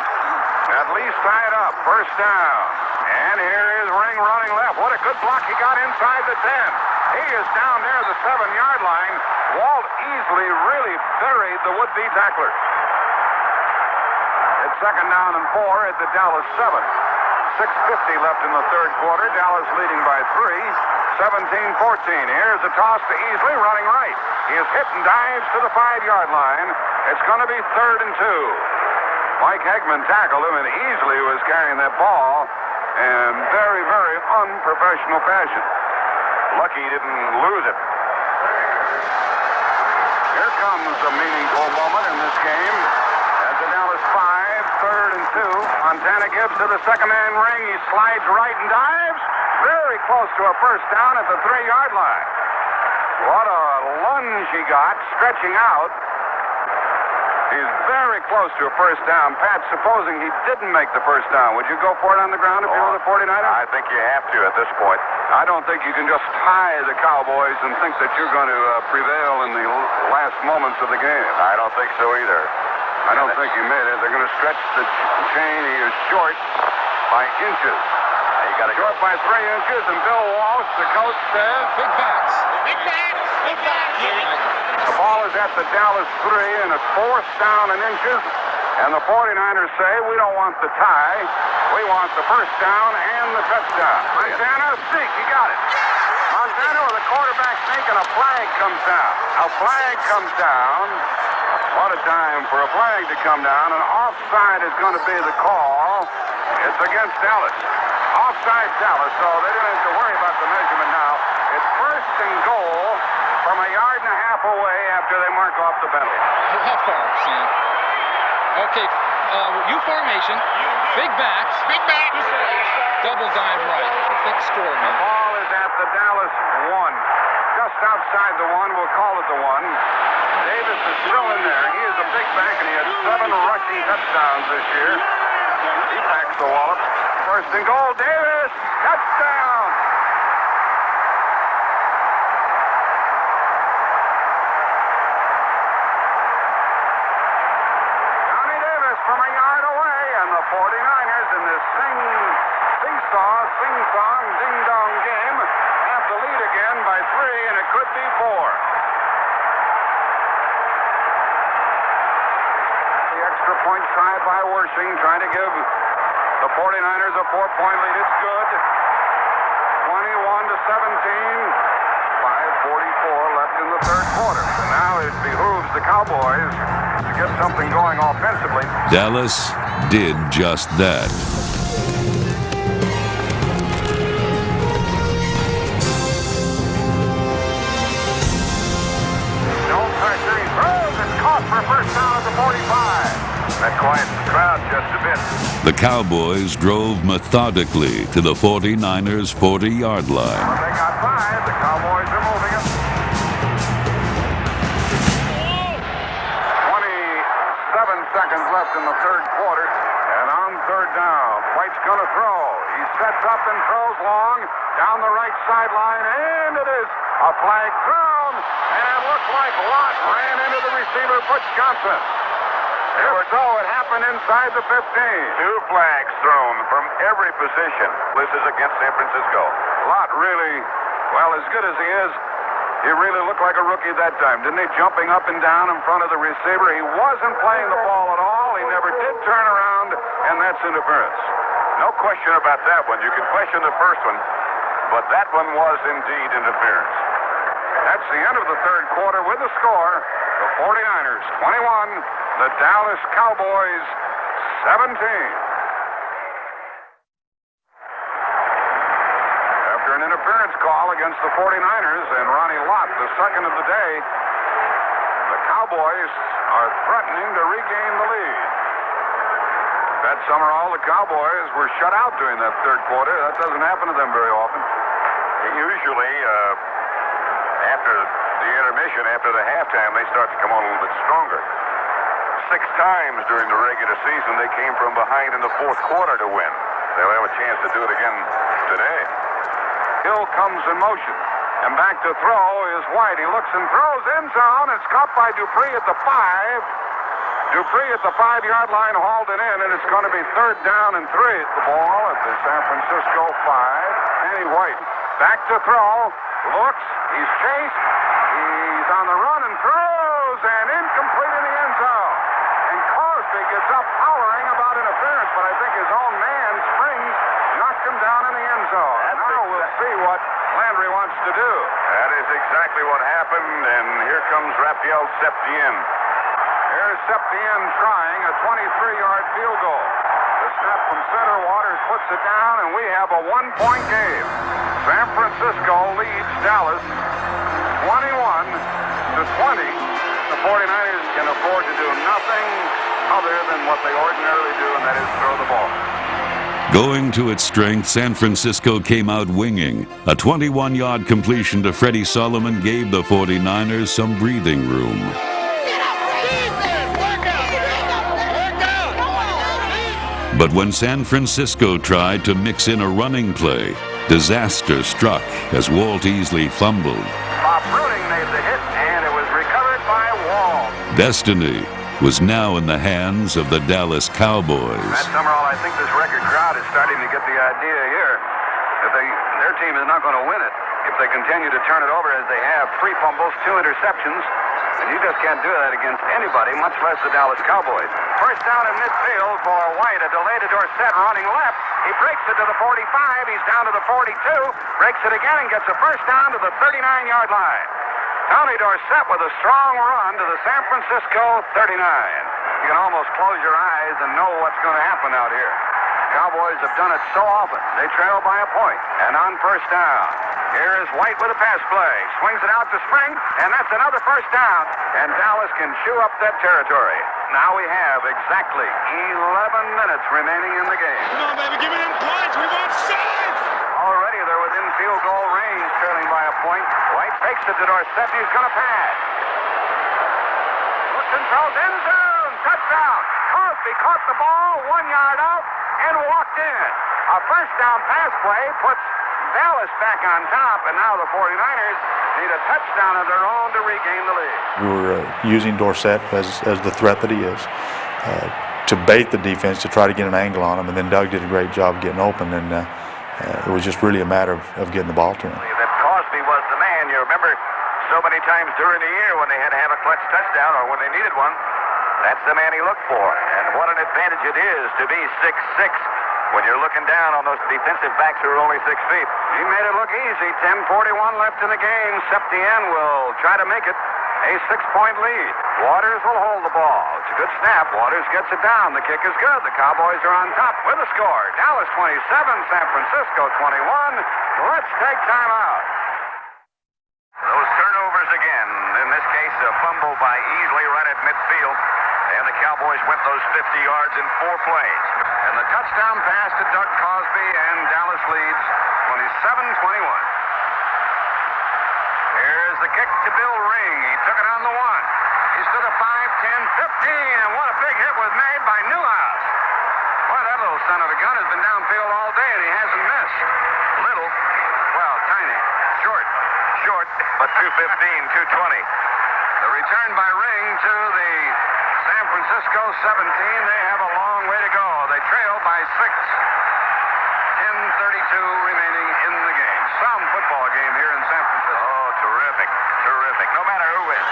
At least tie it up. First down. And here is Ring running left. What a good block he got inside the 10. He is down there at the 7-yard line. Walt easily really buried the would-be tackler. It's 2nd down and 4 at the Dallas 7. 6:50 left in the third quarter. Dallas leading by 3. 17-14. Here's a toss to Easley running right. He is hit and dives to the 5-yard line. It's going to be 3rd and 2. Mike Hegman tackled him, and Easley was carrying that ball in very, very unprofessional fashion. Lucky he didn't lose it. Here comes a meaningful moment in this game. As the Dallas 5, 3rd and 2. Montana gives to the second-man ring. He slides right and dives. Very close to a first down at the 3-yard line. What a lunge he got, stretching out. He's very close to a first down. Pat, supposing he didn't make the first down, would you go for it on the ground if you were the 49ers? I think you have to at this point. I don't think you can just tie the Cowboys and think that you're going to prevail in the last moments of the game. I don't think so either. I don't think you made it. They're going to stretch the chain. He is short by inches. Short by 3 inches, and Bill Walsh, the coach, says, Big backs. Big backs. Big backs. the ball is at the Dallas 3, and it's 4th down in inches. And the 49ers say, we don't want the tie. We want the first down and the touchdown. Montana, sneak. He got it. Montana with the quarterback sneak, and a flag comes down. A flag comes down. What a time for a flag to come down. And offside is going to be the call. It's against Dallas. Offside Dallas, so they don't have to worry about the measurement now. It's 1st and goal from 1.5 yards away after they mark off the penalty. How far, Sam? Okay, U formation, big backs, double dive right. Thick score, The man. ball is at the Dallas 1. Just outside the 1, we'll call it the 1. Davis is still in there. He is a big back, and he had 7 rushing touchdowns this year. He backs the wallop. 1st and goal, Davis, touchdown! Johnny Davis from 1 yard away, and the 49ers in this seesaw, sing-song, ding-dong game have the lead again by 3, and it could be 4. The extra point try by Wershing, trying to give the 49ers a 4-point lead. It's good. 21-17. 5:44 left in the 3rd quarter. And now it behooves the Cowboys to get something going offensively. Dallas did just that. No pressure. He throws. It's caught for a first down at the 45. That quiets the crowd just a bit. The Cowboys drove methodically to the 49ers' 40-yard line. They got 5. The Cowboys are moving it. 27 seconds left in the 3rd quarter. And on 3rd down, White's going to throw. He sets up and throws long down the right sideline. And it is a flag thrown. And it looks like Lott ran into the receiver, Butch Johnson. If so, it happened inside the 15. 2 flags thrown from every position. This is against San Francisco. Lott really, well, as good as he is, he really looked like a rookie that time, didn't he? Jumping up and down in front of the receiver. He wasn't playing the ball at all. He never did turn around, and that's interference. No question about that one. You can question the first one, but that one was indeed interference. That's the end of the 3rd quarter with the score. The 49ers 21, the Dallas Cowboys 17. After an interference call against the 49ers and Ronnie Lott, the second of the day, the Cowboys are threatening to regain the lead. That summer, all the Cowboys were shut out during that 3rd quarter. That doesn't happen to them very often. Usually, after the intermission, after the halftime, they start to come on a little bit stronger. 6 times during the regular season, they came from behind in the 4th quarter to win. They'll have a chance to do it again today. Hill comes in motion. And back to throw is White. He looks and throws end zone. It's caught by Dupree at the 5. Dupree at the 5-yard line hauled it in, and it's going to be 3rd down and 3. The ball at the San Francisco 5. Danny White back to throw. Looks. He's chased. He's on the run and throws, and incomplete in the end zone. And Crosby gets up hollering about interference, but I think his own man, Springs, knocked him down in the end zone. Now we'll see what Landry wants to do. That is exactly what happened, and here comes Rafael Septien. Here's Septien trying a 23-yard field goal. The snap from center, Waters puts it down, and we have a 1-point game. San Francisco leads Dallas 21-20. The 49ers can afford to do nothing other than what they ordinarily do, and that is throw the ball. Going to its strength, San Francisco came out winging. A 21-yard completion to Freddie Solomon gave the 49ers some breathing room. But when San Francisco tried to mix in a running play, Disaster struck as Walt Easley fumbled. Bob Bruning made the hit, and it was recovered by Walt. Destiny was now in the hands of the Dallas Cowboys. Matt Summerall, I think this record crowd is starting to get the idea here that their team is not going to win it if they continue to turn it over as they have. 3 fumbles, 2 interceptions, and you just can't do that against anybody, much less the Dallas Cowboys. First down in midfield for White, a delay to Dorsett running left. He breaks it to the 45, he's down to the 42, breaks it again and gets a first down to the 39-yard line. Tony Dorsett with a strong run to the San Francisco 39. You can almost close your eyes and know what's going to happen out here. Cowboys have done it so often. They trail by a point. And on first down, here is White with a pass play. Swings it out to Spring, and that's another first down. And Dallas can chew up that territory. Now we have exactly 11 minutes remaining in the game. Come on, baby, give me them points. We want sides. Already they're within field goal range, trailing by a point. White takes it to Dorsett, and he's going to pass. Looks and throws, end zone, touchdown. Cosby caught the ball 1 yard out and walked in. A first down pass play puts Dallas back on top, and now the 49ers need a touchdown of their own to regain the lead. We were using Dorsett as the threat that he is to bait the defense, to try to get an angle on him, and then Doug did a great job getting open, and it was just really a matter of getting the ball to him. That Cosby was the man. You remember so many times during the year when they had to have a clutch touchdown or when they needed one, that's the man he looked for. And what an advantage it is to be 6'6". When you're looking down on those defensive backs who are only 6 feet. He made it look easy. 10:41 left in the game. Septien will try to make it a 6-point lead. Waters will hold the ball. It's a good snap. Waters gets it down. The kick is good. The Cowboys are on top with a score. Dallas 27, San Francisco 21. Let's take time out. Those turnovers again. In this case, a fumble by Easley right at midfield. And the Cowboys went those 50 yards in 4 plays. And the touchdown pass to Doug Cosby, and Dallas leads 27-21. Here's the kick to Bill Ring. He took it on the 1. He's to the 5, 10, 15, and what a big hit was made by Newhouse. Boy, that little son of a gun has been downfield all day, and he hasn't missed. Little, well, tiny, short, but 215, 220. The return by Ring to the San Francisco 17. They have a long way to go. They trail by 6. 10:32 remaining in the game. Some football game here in San Francisco. Oh, terrific. No matter who wins.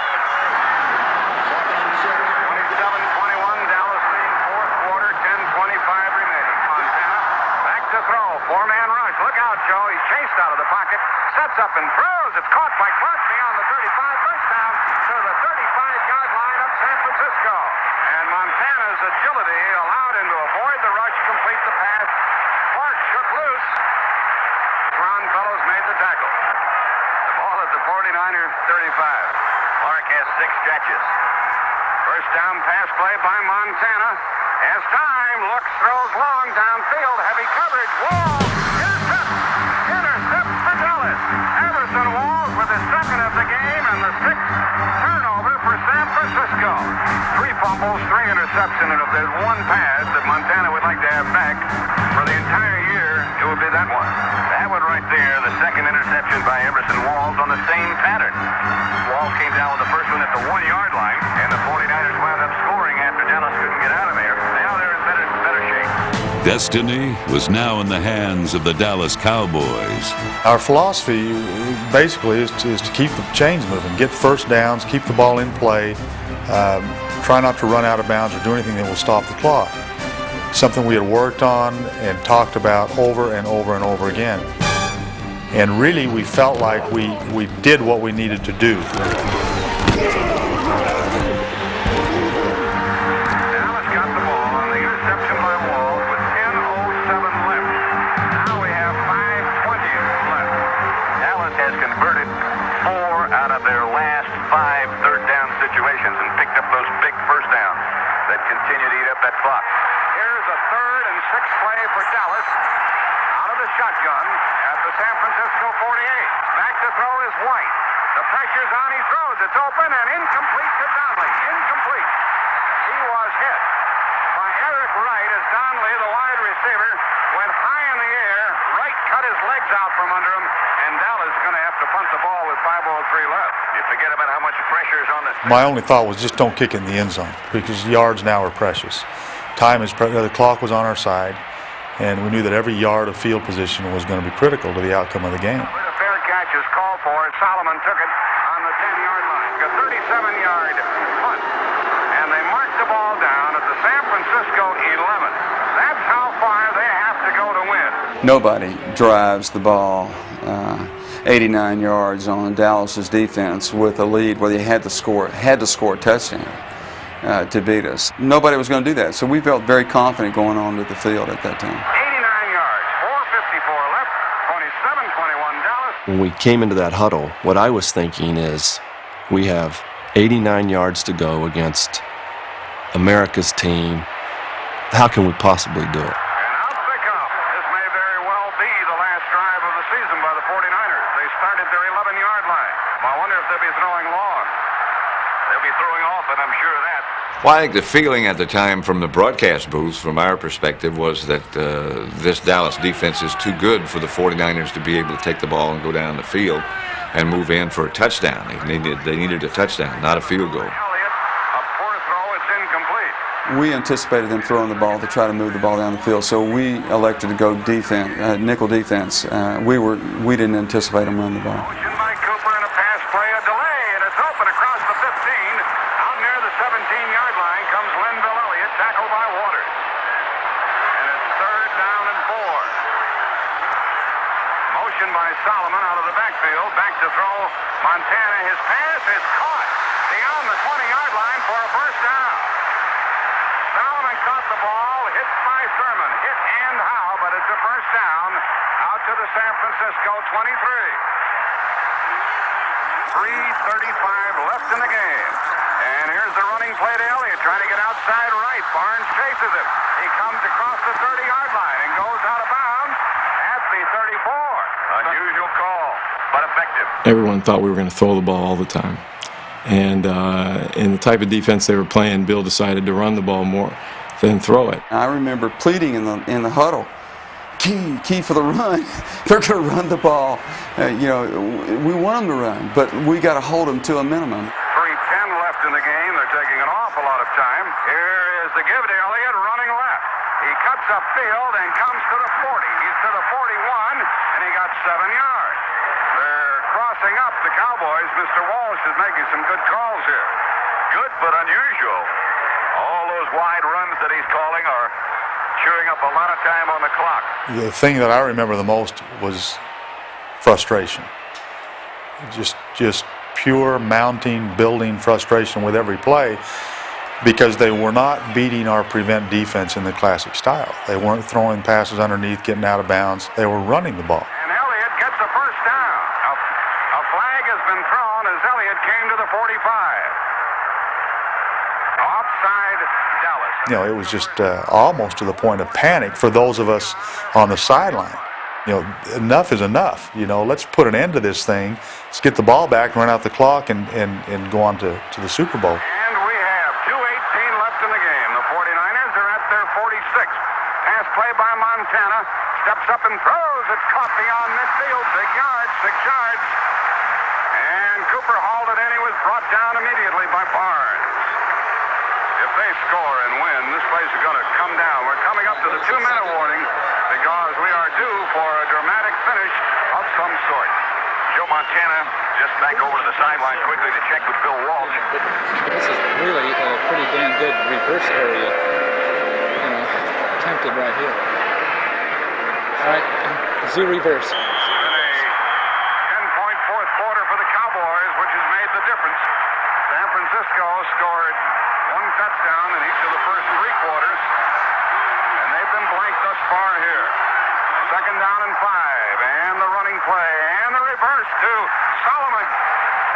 27-21, Dallas leading 4th quarter, 10:25 remaining. Montana back to throw. 4-man rush. Look out, Joe. He's chased out of the pocket. Sets up and throws. It's caught by Clark beyond the 35. First down to the 35-yard line of San Francisco. And Montana's agility allowed him to avoid the rush, complete the pass. Clark shook loose. Ron Fellows made the tackle. The ball at the 49er 35. Clark has 6 catches. First down pass play by Montana. Has time. Looks, throws long downfield. Heavy coverage. Walls. Intercept for Dallas. Everson Walls with his 2nd of the game and the 6th turnover for San Francisco. 3 fumbles, 3 interceptions, and if there's one pass that Montana would like to have back for the entire year, it would be that one. That one right there, the 2nd interception by Everson Walls on the same pattern. Walls came down with the first one at the 1-yard line, and the 49ers wound up scoring after Dallas couldn't get out of there. Now they're in better shape. Destiny was now in the hands of the Dallas Cowboys. Our philosophy basically is to keep the chains moving, get first downs, keep the ball in play, try not to run out of bounds or do anything that will stop the clock. Something we had worked on and talked about over and over and over again. And really we felt like we did what we needed to do. Shotgun at the San Francisco 48. Back to throw is White. The pressure's on. He throws. It's open and incomplete to Donnelly. Incomplete. He was hit by Eric Wright as Donnelly, the wide receiver, went high in the air. Wright cut his legs out from under him, and Dallas is going to have to punt the ball with 5:03 left. You forget about how much pressure is on this. My only thought was just don't kick it in the end zone because yards now are precious. The clock was on our side, and we knew that every yard of field position was going to be critical to the outcome of the game. The fair catch is called for. Solomon took it on the 10-yard line. A 37-yard punt, and they marked the ball down at the San Francisco 11. That's how far they have to go to win. Nobody drives the ball 89 yards on Dallas's defense with a lead where they had to score a touchdown to beat us. Nobody was going to do that, so we felt very confident going on to the field at that time. 89 yards, 4:54 left, 27-21 Dallas. When we came into that huddle, what I was thinking is we have 89 yards to go against America's team. How can we possibly do it? And out they come. This may very well be the last drive of the season by the 49ers. They started their 11-yard line. I wonder if they'll be throwing long. They'll be throwing often, I'm sure of that. Well, I think the feeling at the time from the broadcast booths, from our perspective, was that this Dallas defense is too good for the 49ers to be able to take the ball and go down the field and move in for a touchdown. They needed a touchdown, not a field goal. We anticipated them throwing the ball to try to move the ball down the field, so we elected to go defense, nickel defense. We didn't anticipate them running the ball. By Cooper in a pass play, a delay, and it's open across the 15. Out near the 17-yard line comes Linville Elliott, tackled by Waters. And it's 3rd down and 4. Motion by Solomon out of the backfield, back to throw. Montana, his pass is caught beyond the 20-yard line for a first down. Solomon caught the ball, hit by Thurman. Hit and how, but it's a first down out to the San Francisco 23. 3:35 left in the game. And here's the running play to Elliott, trying to get outside right. Barnes chases him. He comes across the 30-yard line and goes out of bounds at the 34. Unusual call, but effective. Everyone thought we were going to throw the ball all the time. And in the type of defense they were playing, Bill decided to run the ball more than throw it. I remember pleading in the huddle, key for the run. They're going to run the ball. We want them to run, but we got to hold them to a minimum. 3:10 left in the game. They're taking an awful lot of time. Here is the give to Elliott running left. He cuts upfield and comes to the 40. He's to the 41, and he got 7 yards. They're crossing up the Cowboys. Mr. Walsh is making some good calls here. Good but unusual. All those wide runs that he's calling are chewing up a lot of time on the clock. The thing that I remember the most was frustration. Just pure mounting, building frustration with every play because they were not beating our prevent defense in the classic style. They weren't throwing passes underneath, getting out of bounds. They were running the ball. And Elliott gets a first down. A flag has been thrown as Elliott came to the 45. Offside Dallas. It was just almost to the point of panic for those of us on the sideline. Enough is enough. Let's put an end to this thing. Let's get the ball back, run out the clock, and go on to the Super Bowl. And we have 2:18 left in the game. The 49ers are at their 46th. Pass play by Montana. Steps up and throws. It's caught beyond midfield. 6 yards. And Cooper hauled it in. He was brought down immediately by Barnes. If they score and win, this place is going to come down. We're coming up to the 2-minute warning because we are due for a dramatic finish of some sort. Joe Montana just back over to the sideline quickly to check with Bill Walsh. This is really a pretty damn good reverse area. Attempted right here. All right, Z reverse. It's been a 10-point fourth quarter for the Cowboys, which has made the difference. San Francisco scored 1 touchdown in each of the first 3 quarters, and they've been blank thus far here. 2nd down and 5, and the running play, and the reverse to Solomon.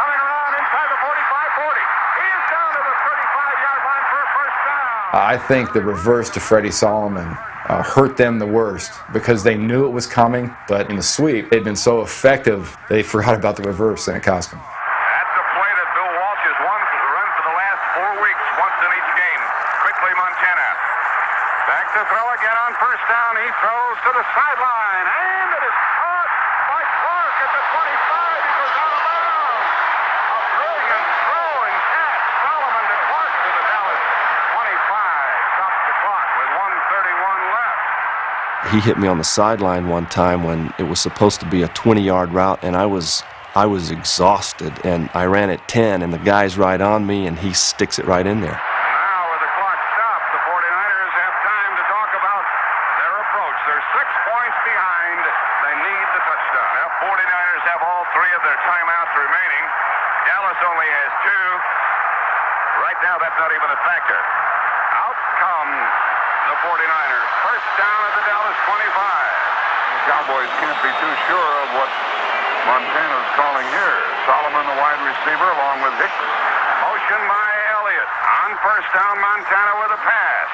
Coming around inside the 45-40. He is down to the 35-yard line for a first down. I think the reverse to Freddie Solomon hurt them the worst because they knew it was coming, but in the sweep, they'd been so effective, they forgot about the reverse, and it cost them. That's a play that Bill Walsh has run for the last 4 weeks, once in each game. Quickly, Montana. Back to throw again on first down. He throws to the sideline, and it is he hit me on the sideline one time when it was supposed to be a 20-yard route, and I was exhausted, and I ran at 10, and the guy's right on me, and he sticks it right in there. Now with the clock stopped, the 49ers have time to talk about their approach. They're 6 points behind. They need the touchdown. Now 49ers have all 3 of their timeouts remaining. Dallas only has 2. Right now, that's not even a factor. Out come the 49ers. First down at the Dallas 25. The Cowboys can't be too sure of what Montana's calling here. Solomon, the wide receiver, along with Hicks. Motion by Elliott. On first down, Montana with a pass.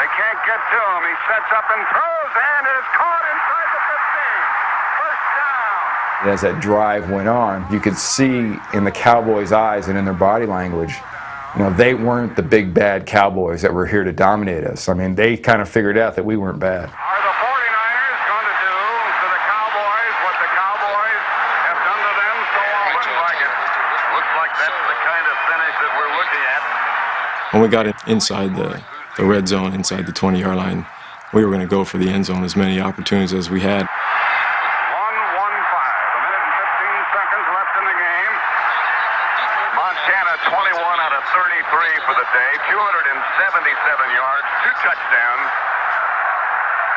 They can't get to him. He sets up and throws and is caught inside the 15. First down. As that drive went on, you could see in the Cowboys' eyes and in their body language, you know, they weren't the big bad Cowboys that were here to dominate us. I mean, they kind of figured out that we weren't bad. Are the 49ers going to do to the Cowboys what the Cowboys have done to them so often? Looks like that's the kind of finish that we're looking at. When we got inside the red zone, inside the 20-yard line, we were going to go for the end zone as many opportunities as we had. 1:15, a minute and 15 seconds left in the game. Montana 21 out of 33 for the day, 277 yards, 2 touchdowns,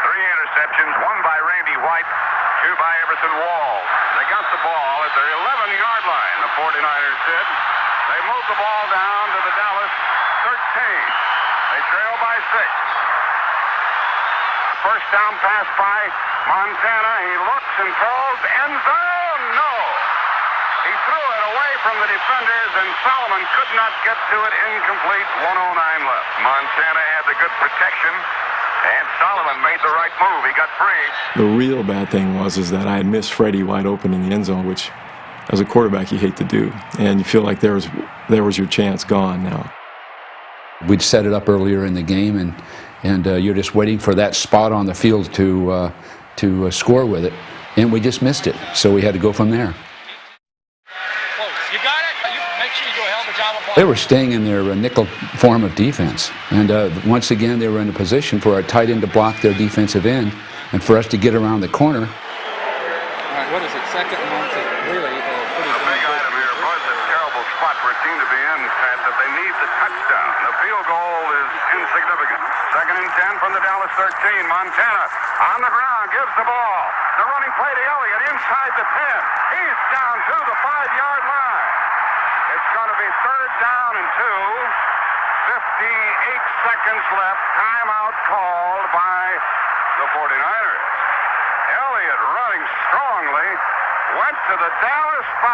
3 interceptions, 1 by Randy White, 2 by Everson Walls. They got the ball at their 11-yard line, the 49ers did. They moved the ball down to the Dallas 13. They trail by 6. First down pass by Montana. He looks and throws. End zone. No. He threw it away from the defenders, and Solomon could not get to it. Incomplete. 1:09 left. Montana had the good protection, and Solomon made the right move. He got free. The real bad thing was that I had missed Freddie wide open in the end zone, which as a quarterback you hate to do. And you feel like there was your chance gone now. We'd set it up earlier in the game, and you're just waiting for that spot on the field to score with it, and we just missed it. So we had to go from there. You got it. You make sure you do a hell of a job of They were staying in their nickel form of defense, and once again they were in a position for our tight end to block their defensive end, and for us to get around the corner. All right, what is it? Second and one is really pretty A big item here. Boy, it's a terrible spot for a team to be in, Pat, that they need the touchdown. The field goal is insignificant. Second and 10 from the Dallas 13. Montana on the ground, gives the ball. The running play to Elliott inside the 10. He's down to the 5-yard line. It's going to be third down and 2. 58 seconds left. Timeout called by the 49ers. Elliott running strongly. Went to the Dallas 5.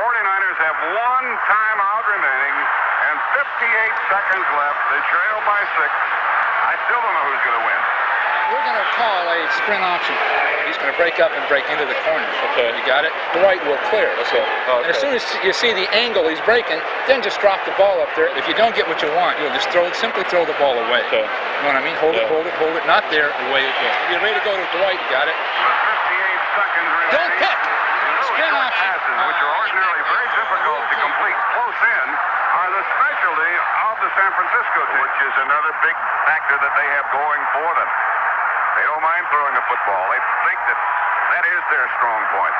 49ers have 1 timeout remaining and 58 seconds left. They trail by 6. I still don't know who's going to win. We're going to call a sprint option. He's going to break up and break into the corner. Okay. You got it? Dwight will clear. Okay. And as soon as you see the angle he's breaking, then just drop the ball up there. If you don't get what you want, you'll just simply throw the ball away. Okay. You know what I mean? Hold it. Not there, away it goes. If you're ready to go to Dwight, you got it? With 58 seconds remaining. Don't pick! Sprint option. Passes, which are ordinarily very difficult to complete close in, are the specialty of the San Francisco team, which is another big factor that they have going for them. They don't mind throwing the football. They think that is their strong point.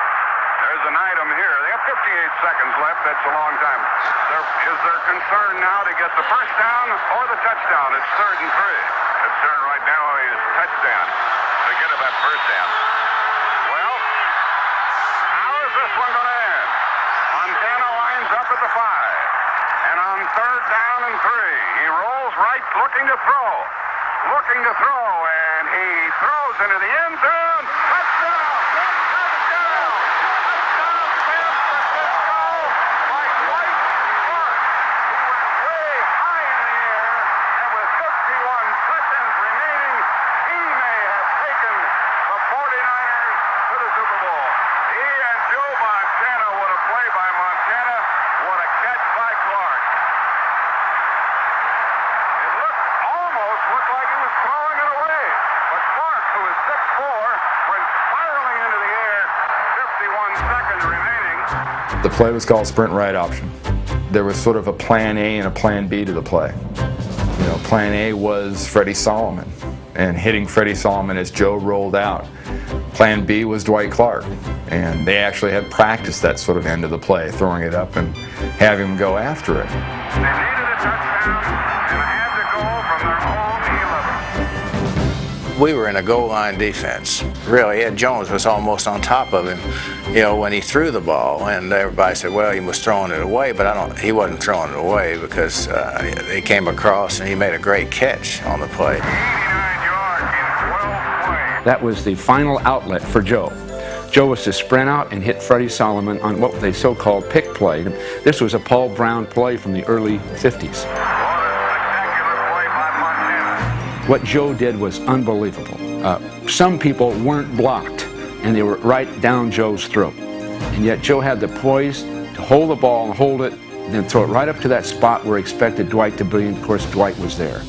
There's an item here. They have 58 seconds left. That's a long time. Is there concern now to get the first down or the touchdown? It's third and 3. Concern right now is touchdown. Forget about first down. Well, how is this one going to end? Montana lines up at the 5. And on third down and 3, he rolls right, looking to throw. And he throws into the end zone. Touchdown! Touchdown! Touchdown, San Francisco! By Dwight Clark. He went way high in the air, and with 51 seconds remaining, he may have taken the 49ers to the Super Bowl. He and Joe Montana, what a play by Montana, what a catch by Clark. Almost looked like he was throwing it away. But Clark, who is 6'4", went spiraling into the air. 51 seconds remaining. The play was called sprint right option. There was sort of a plan A and a plan B to the play. You know, plan A was Freddie Solomon. and hitting Freddie Solomon as Joe rolled out. Plan B was Dwight Clark, and they actually had practiced that sort of end of the play, throwing it up and having him go after it. They needed a touchdown and had to go from their own 11. We were in a goal line defense. Really, Ed Jones was almost on top of him, you know, when he threw the ball, and everybody said, well, he was throwing it away, but he wasn't throwing it away because they came across and he made a great catch on the play. 89 yards in 12 plays. That was the final outlet for Joe. Joe was to sprint out and hit Freddie Solomon on what they so-called pick play. This was a Paul Brown play from the early 50s. What Joe did was unbelievable. Some people weren't blocked, and they were right down Joe's throat. And yet Joe had the poise to hold the ball and hold it, and then throw it right up to that spot where he expected Dwight to be, and of course Dwight was there.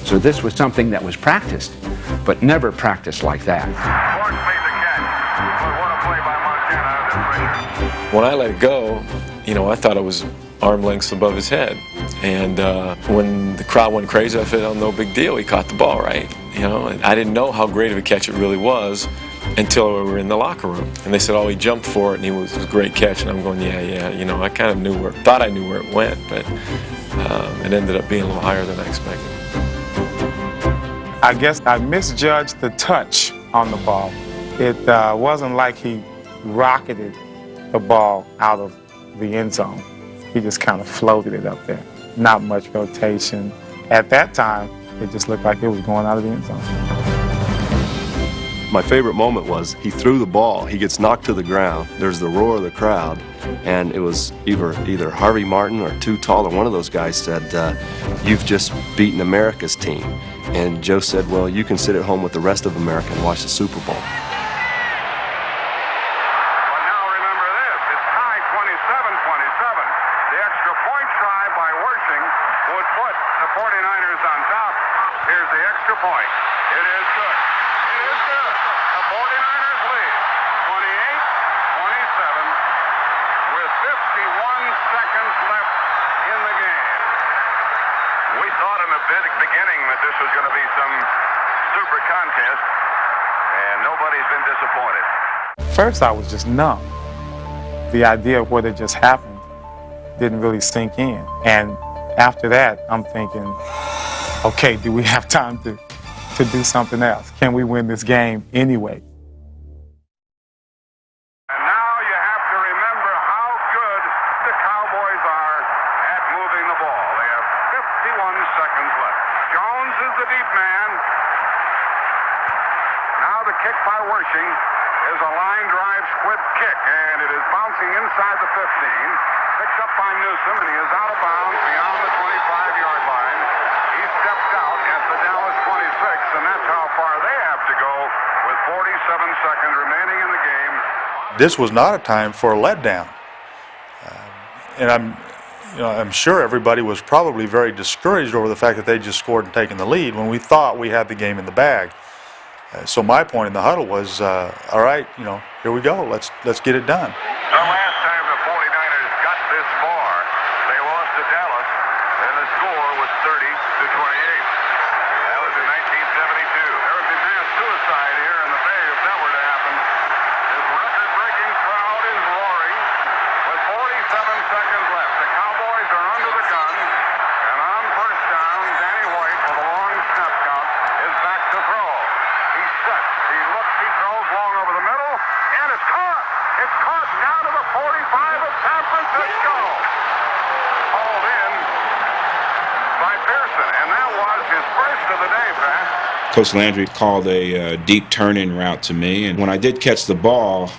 So this was something that was practiced, but never practiced like that. When I let it go, you know, I thought it was arm lengths above his head. And when the crowd went crazy, I said, oh, no big deal. He caught the ball, right? You know, and I didn't know how great of a catch it really was until we were in the locker room. And they said, oh, he jumped for it, and it was a great catch. And I'm going, yeah. You know, I kind of thought I knew where it went, but it ended up being a little higher than I expected. I guess I misjudged the touch on the ball. It wasn't like he rocketed the ball out of the end zone. He just kind of floated it up there. Not much rotation. At that time, it just looked like it was going out of the end zone. My favorite moment was he threw the ball, he gets knocked to the ground, there's the roar of the crowd, and it was either Harvey Martin or Too Tall, or one of those guys said, you've just beaten America's team. And Joe said, well, you can sit at home with the rest of America and watch the Super Bowl. First, I was just numb. The idea of what had just happened didn't really sink in. And after that, I'm thinking, okay, do we have time to do something else? Can we win this game anyway? And now you have to remember how good the Cowboys are at moving the ball. They have 51 seconds left. Jones is the deep man. Now the kick by Wershing is a line drive squib kick, and it is bouncing inside the 15. Picked up by Newsom, and he is out of bounds beyond the 25-yard line. He stepped out at the Dallas 26, and that's how far they have to go with 47 seconds remaining in the game. This was not a time for a letdown. And I'm sure everybody was probably very discouraged over the fact that they just scored and taken the lead when we thought we had the game in the bag. So my point in the huddle was, all right, here we go. Let's get it done. The last time the 49ers got this far, they lost to Dallas, and the score was 30-28. That was in 1972. There would be mass suicide here in the Bay if that were to happen. This record-breaking crowd is roaring. With 47 seconds left, the Cowboys are under the gun, and on first down, Danny White, with a long snap count, is back to throw. He's set. He looks, he throws long over the middle, and it's caught. It's caught down to the 45 of San Francisco. Hauled in by Pearson, and that was his first of the day, Pat. Coach Landry called a deep turn-in route to me, and when I did catch the ball,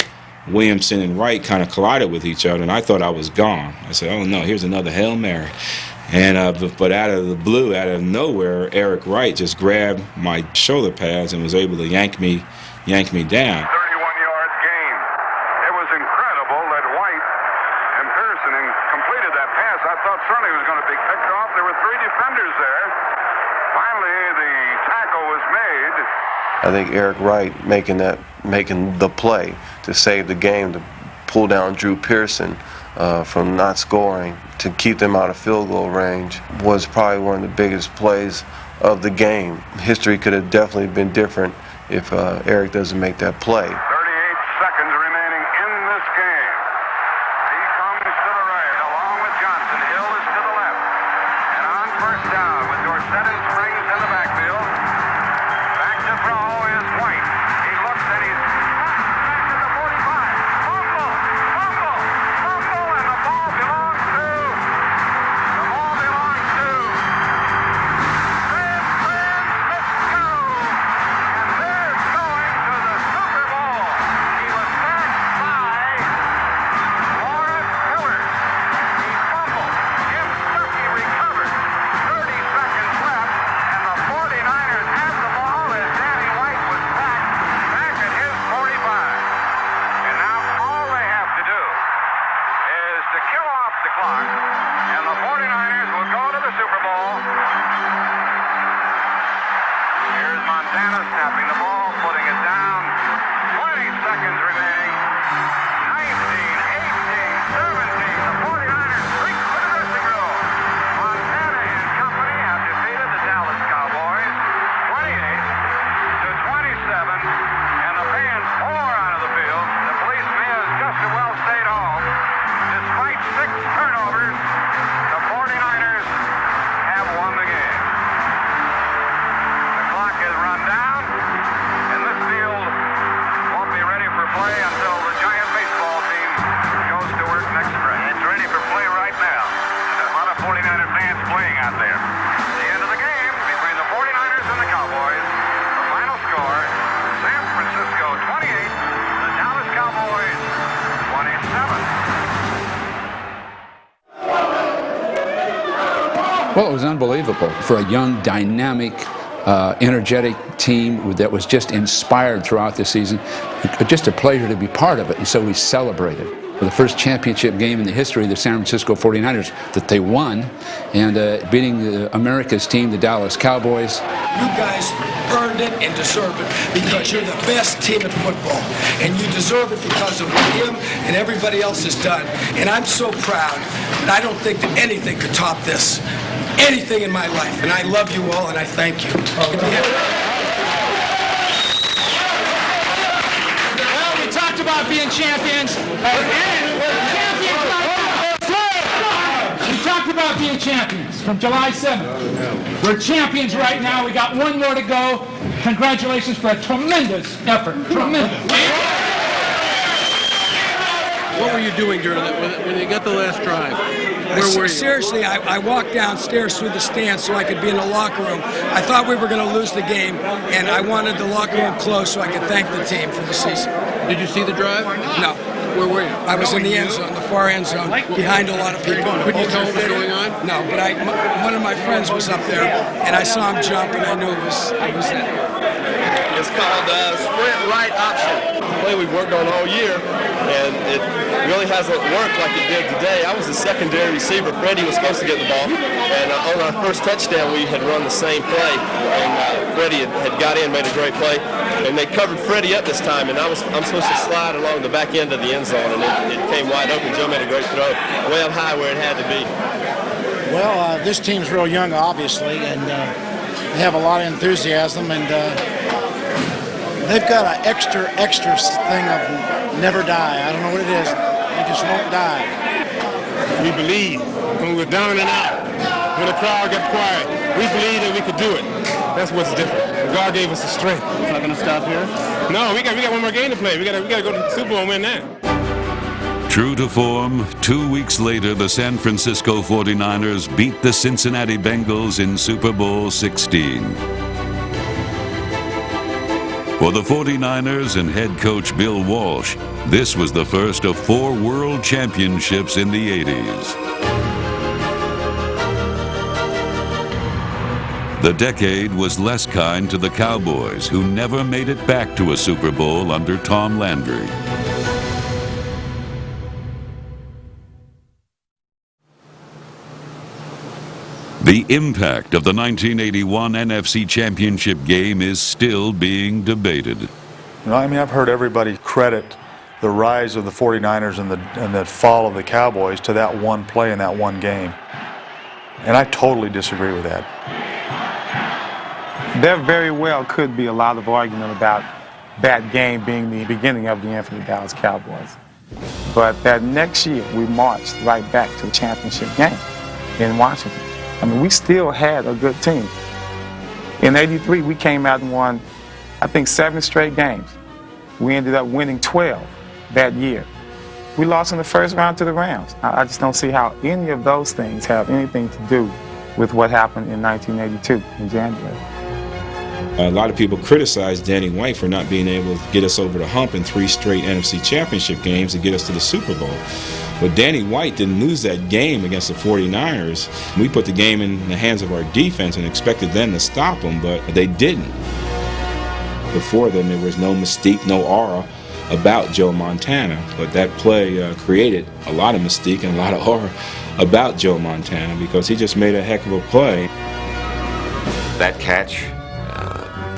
Williamson and Wright kind of collided with each other, and I thought I was gone. I said, oh no, here's another Hail Mary. And but out of the blue, out of nowhere, Eric Wright just grabbed my shoulder pads and was able to yank me down. 31 yards gain. It was incredible that White and Pearson completed that pass. I thought certainly it was going to be picked off. There were three defenders there. Finally, the tackle was made. I think Eric Wright making the play to save the game, to pull down Drew Pearson from not scoring, to keep them out of field goal range, was probably one of the biggest plays of the game. History could have definitely been different if Eric doesn't make that play. 38 seconds remaining in this game. He comes to the right along with Johnson. Hill is to the left. And on first down with Dorsett and Springs in the backfield. Back to throw is White. He looks and he's back to the 45. Fumble, and the ball belongs to San Francisco. And they're going to the Super Bowl. He was sacked by Lawrence Miller. He fumbled. Jim Stuckey recovered. 30 seconds left, and the 49ers had the ball as Danny White was back at his 45. And now all they have to do is to kill off the clock, and the 49ers will go to the Super Bowl. Here's Montana snapping the ball, putting it down. 20 seconds remaining. 19, 18, 17. The 49ers streak to the dressing room. Montana and company have defeated the Dallas Cowboys 28-27, and the fans pour onto the field. The police may have just as well stayed home. Despite 6 turnovers, the 49ers have won the game. The clock has run down, and this field won't be ready for play until the Giant baseball team goes to work next spring. It's ready for play right now. There's a lot of 49er fans playing out there. The end of the game between the 49ers and the Cowboys. The final score, San Francisco 28, the Dallas Cowboys 27. Well, it was unbelievable for a young, dynamic, energetic team that was just inspired throughout the season. Just a pleasure to be part of it, and so we celebrated. For the first championship game in the history of the San Francisco 49ers that they won, and beating America's team, the Dallas Cowboys. You guys earned it and deserve it because you're the best team in football, and you deserve it because of what him and everybody else has done. And I'm so proud, and I don't think that anything could top this. Anything in my life, and I love you all, and I thank you. Well, we talked about being champions. We talked about being champions from July 7th. We're champions right now. We got one more to go. Congratulations for a tremendous effort. Tremendous. What were you doing during that when you got the last drive? Where were you? Seriously, I walked downstairs through the stands so I could be in the locker room. I thought we were going to lose the game, and I wanted the locker room closed so I could thank the team for the season. Did you see the drive? No. Where were you? I was in the end zone, the far end zone, behind a lot of people. Couldn't you tell what was going on? No, but one of my friends was up there, and I saw him jump, and I knew it was it. It's called sprint right option. The play we've worked on all year, and it really hasn't worked like it did today. I was the secondary receiver. Freddie was supposed to get the ball, and on our first touchdown, we had run the same play, and Freddie had got in, made a great play, and they covered Freddie up this time, and I'm supposed to slide along the back end of the end zone, and it came wide open. Joe made a great throw, way up high where it had to be. Well, this team's real young, obviously, and they have a lot of enthusiasm, and they've got an extra thing of never die. I don't know what it is. They just won't die. We believe when we're down and out, when the crowd got quiet, we believe that we could do it. That's what's different. God gave us the strength. It's not going to stop here? No, we got one more game to play. We got to go to the Super Bowl and win that. True to form, 2 weeks later, the San Francisco 49ers beat the Cincinnati Bengals in Super Bowl 16. For the 49ers and head coach Bill Walsh, this was the first of 4 world championships in the 80s. The decade was less kind to the Cowboys, who never made it back to a Super Bowl under Tom Landry. The impact of the 1981 NFC Championship game is still being debated. You know, I mean, I've heard everybody credit the rise of the 49ers and the fall of the Cowboys to that one play in that one game. And I totally disagree with that. There very well could be a lot of argument about that game being the beginning of the infamous Dallas Cowboys. But that next year, we marched right back to the championship game in Washington. I mean, we still had a good team. In '83, we came out and won, I think, 7 straight games. We ended up winning 12 that year. We lost in the first round to the Rams. I just don't see how any of those things have anything to do with what happened in 1982 in January. A lot of people criticized Danny White for not being able to get us over the hump in 3 straight NFC Championship games to get us to the Super Bowl. But Danny White didn't lose that game against the 49ers. We put the game in the hands of our defense and expected them to stop them, but they didn't. Before then, there was no mystique, no aura about Joe Montana, but that play created a lot of mystique and a lot of aura about Joe Montana because he just made a heck of a play. That catch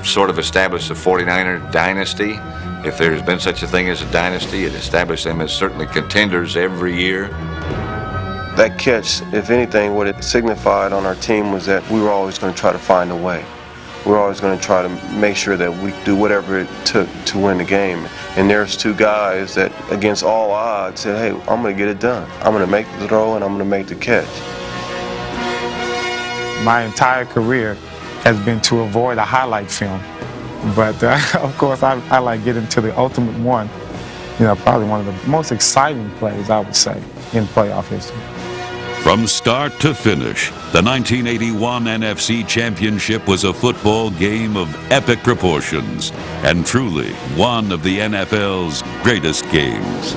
sort of established the 49er dynasty. If there's been such a thing as a dynasty, it established them as certainly contenders every year. That catch, if anything, what it signified on our team was that we were always going to try to find a way. We were always going to try to make sure that we do whatever it took to win the game. And there's 2 guys that, against all odds, said, hey, I'm going to get it done. I'm going to make the throw and I'm going to make the catch. My entire career has been to avoid a highlight film. But, of course, I like getting to the ultimate one. You know, probably one of the most exciting plays, I would say, in playoff history. From start to finish, the 1981 NFC Championship was a football game of epic proportions and truly one of the NFL's greatest games.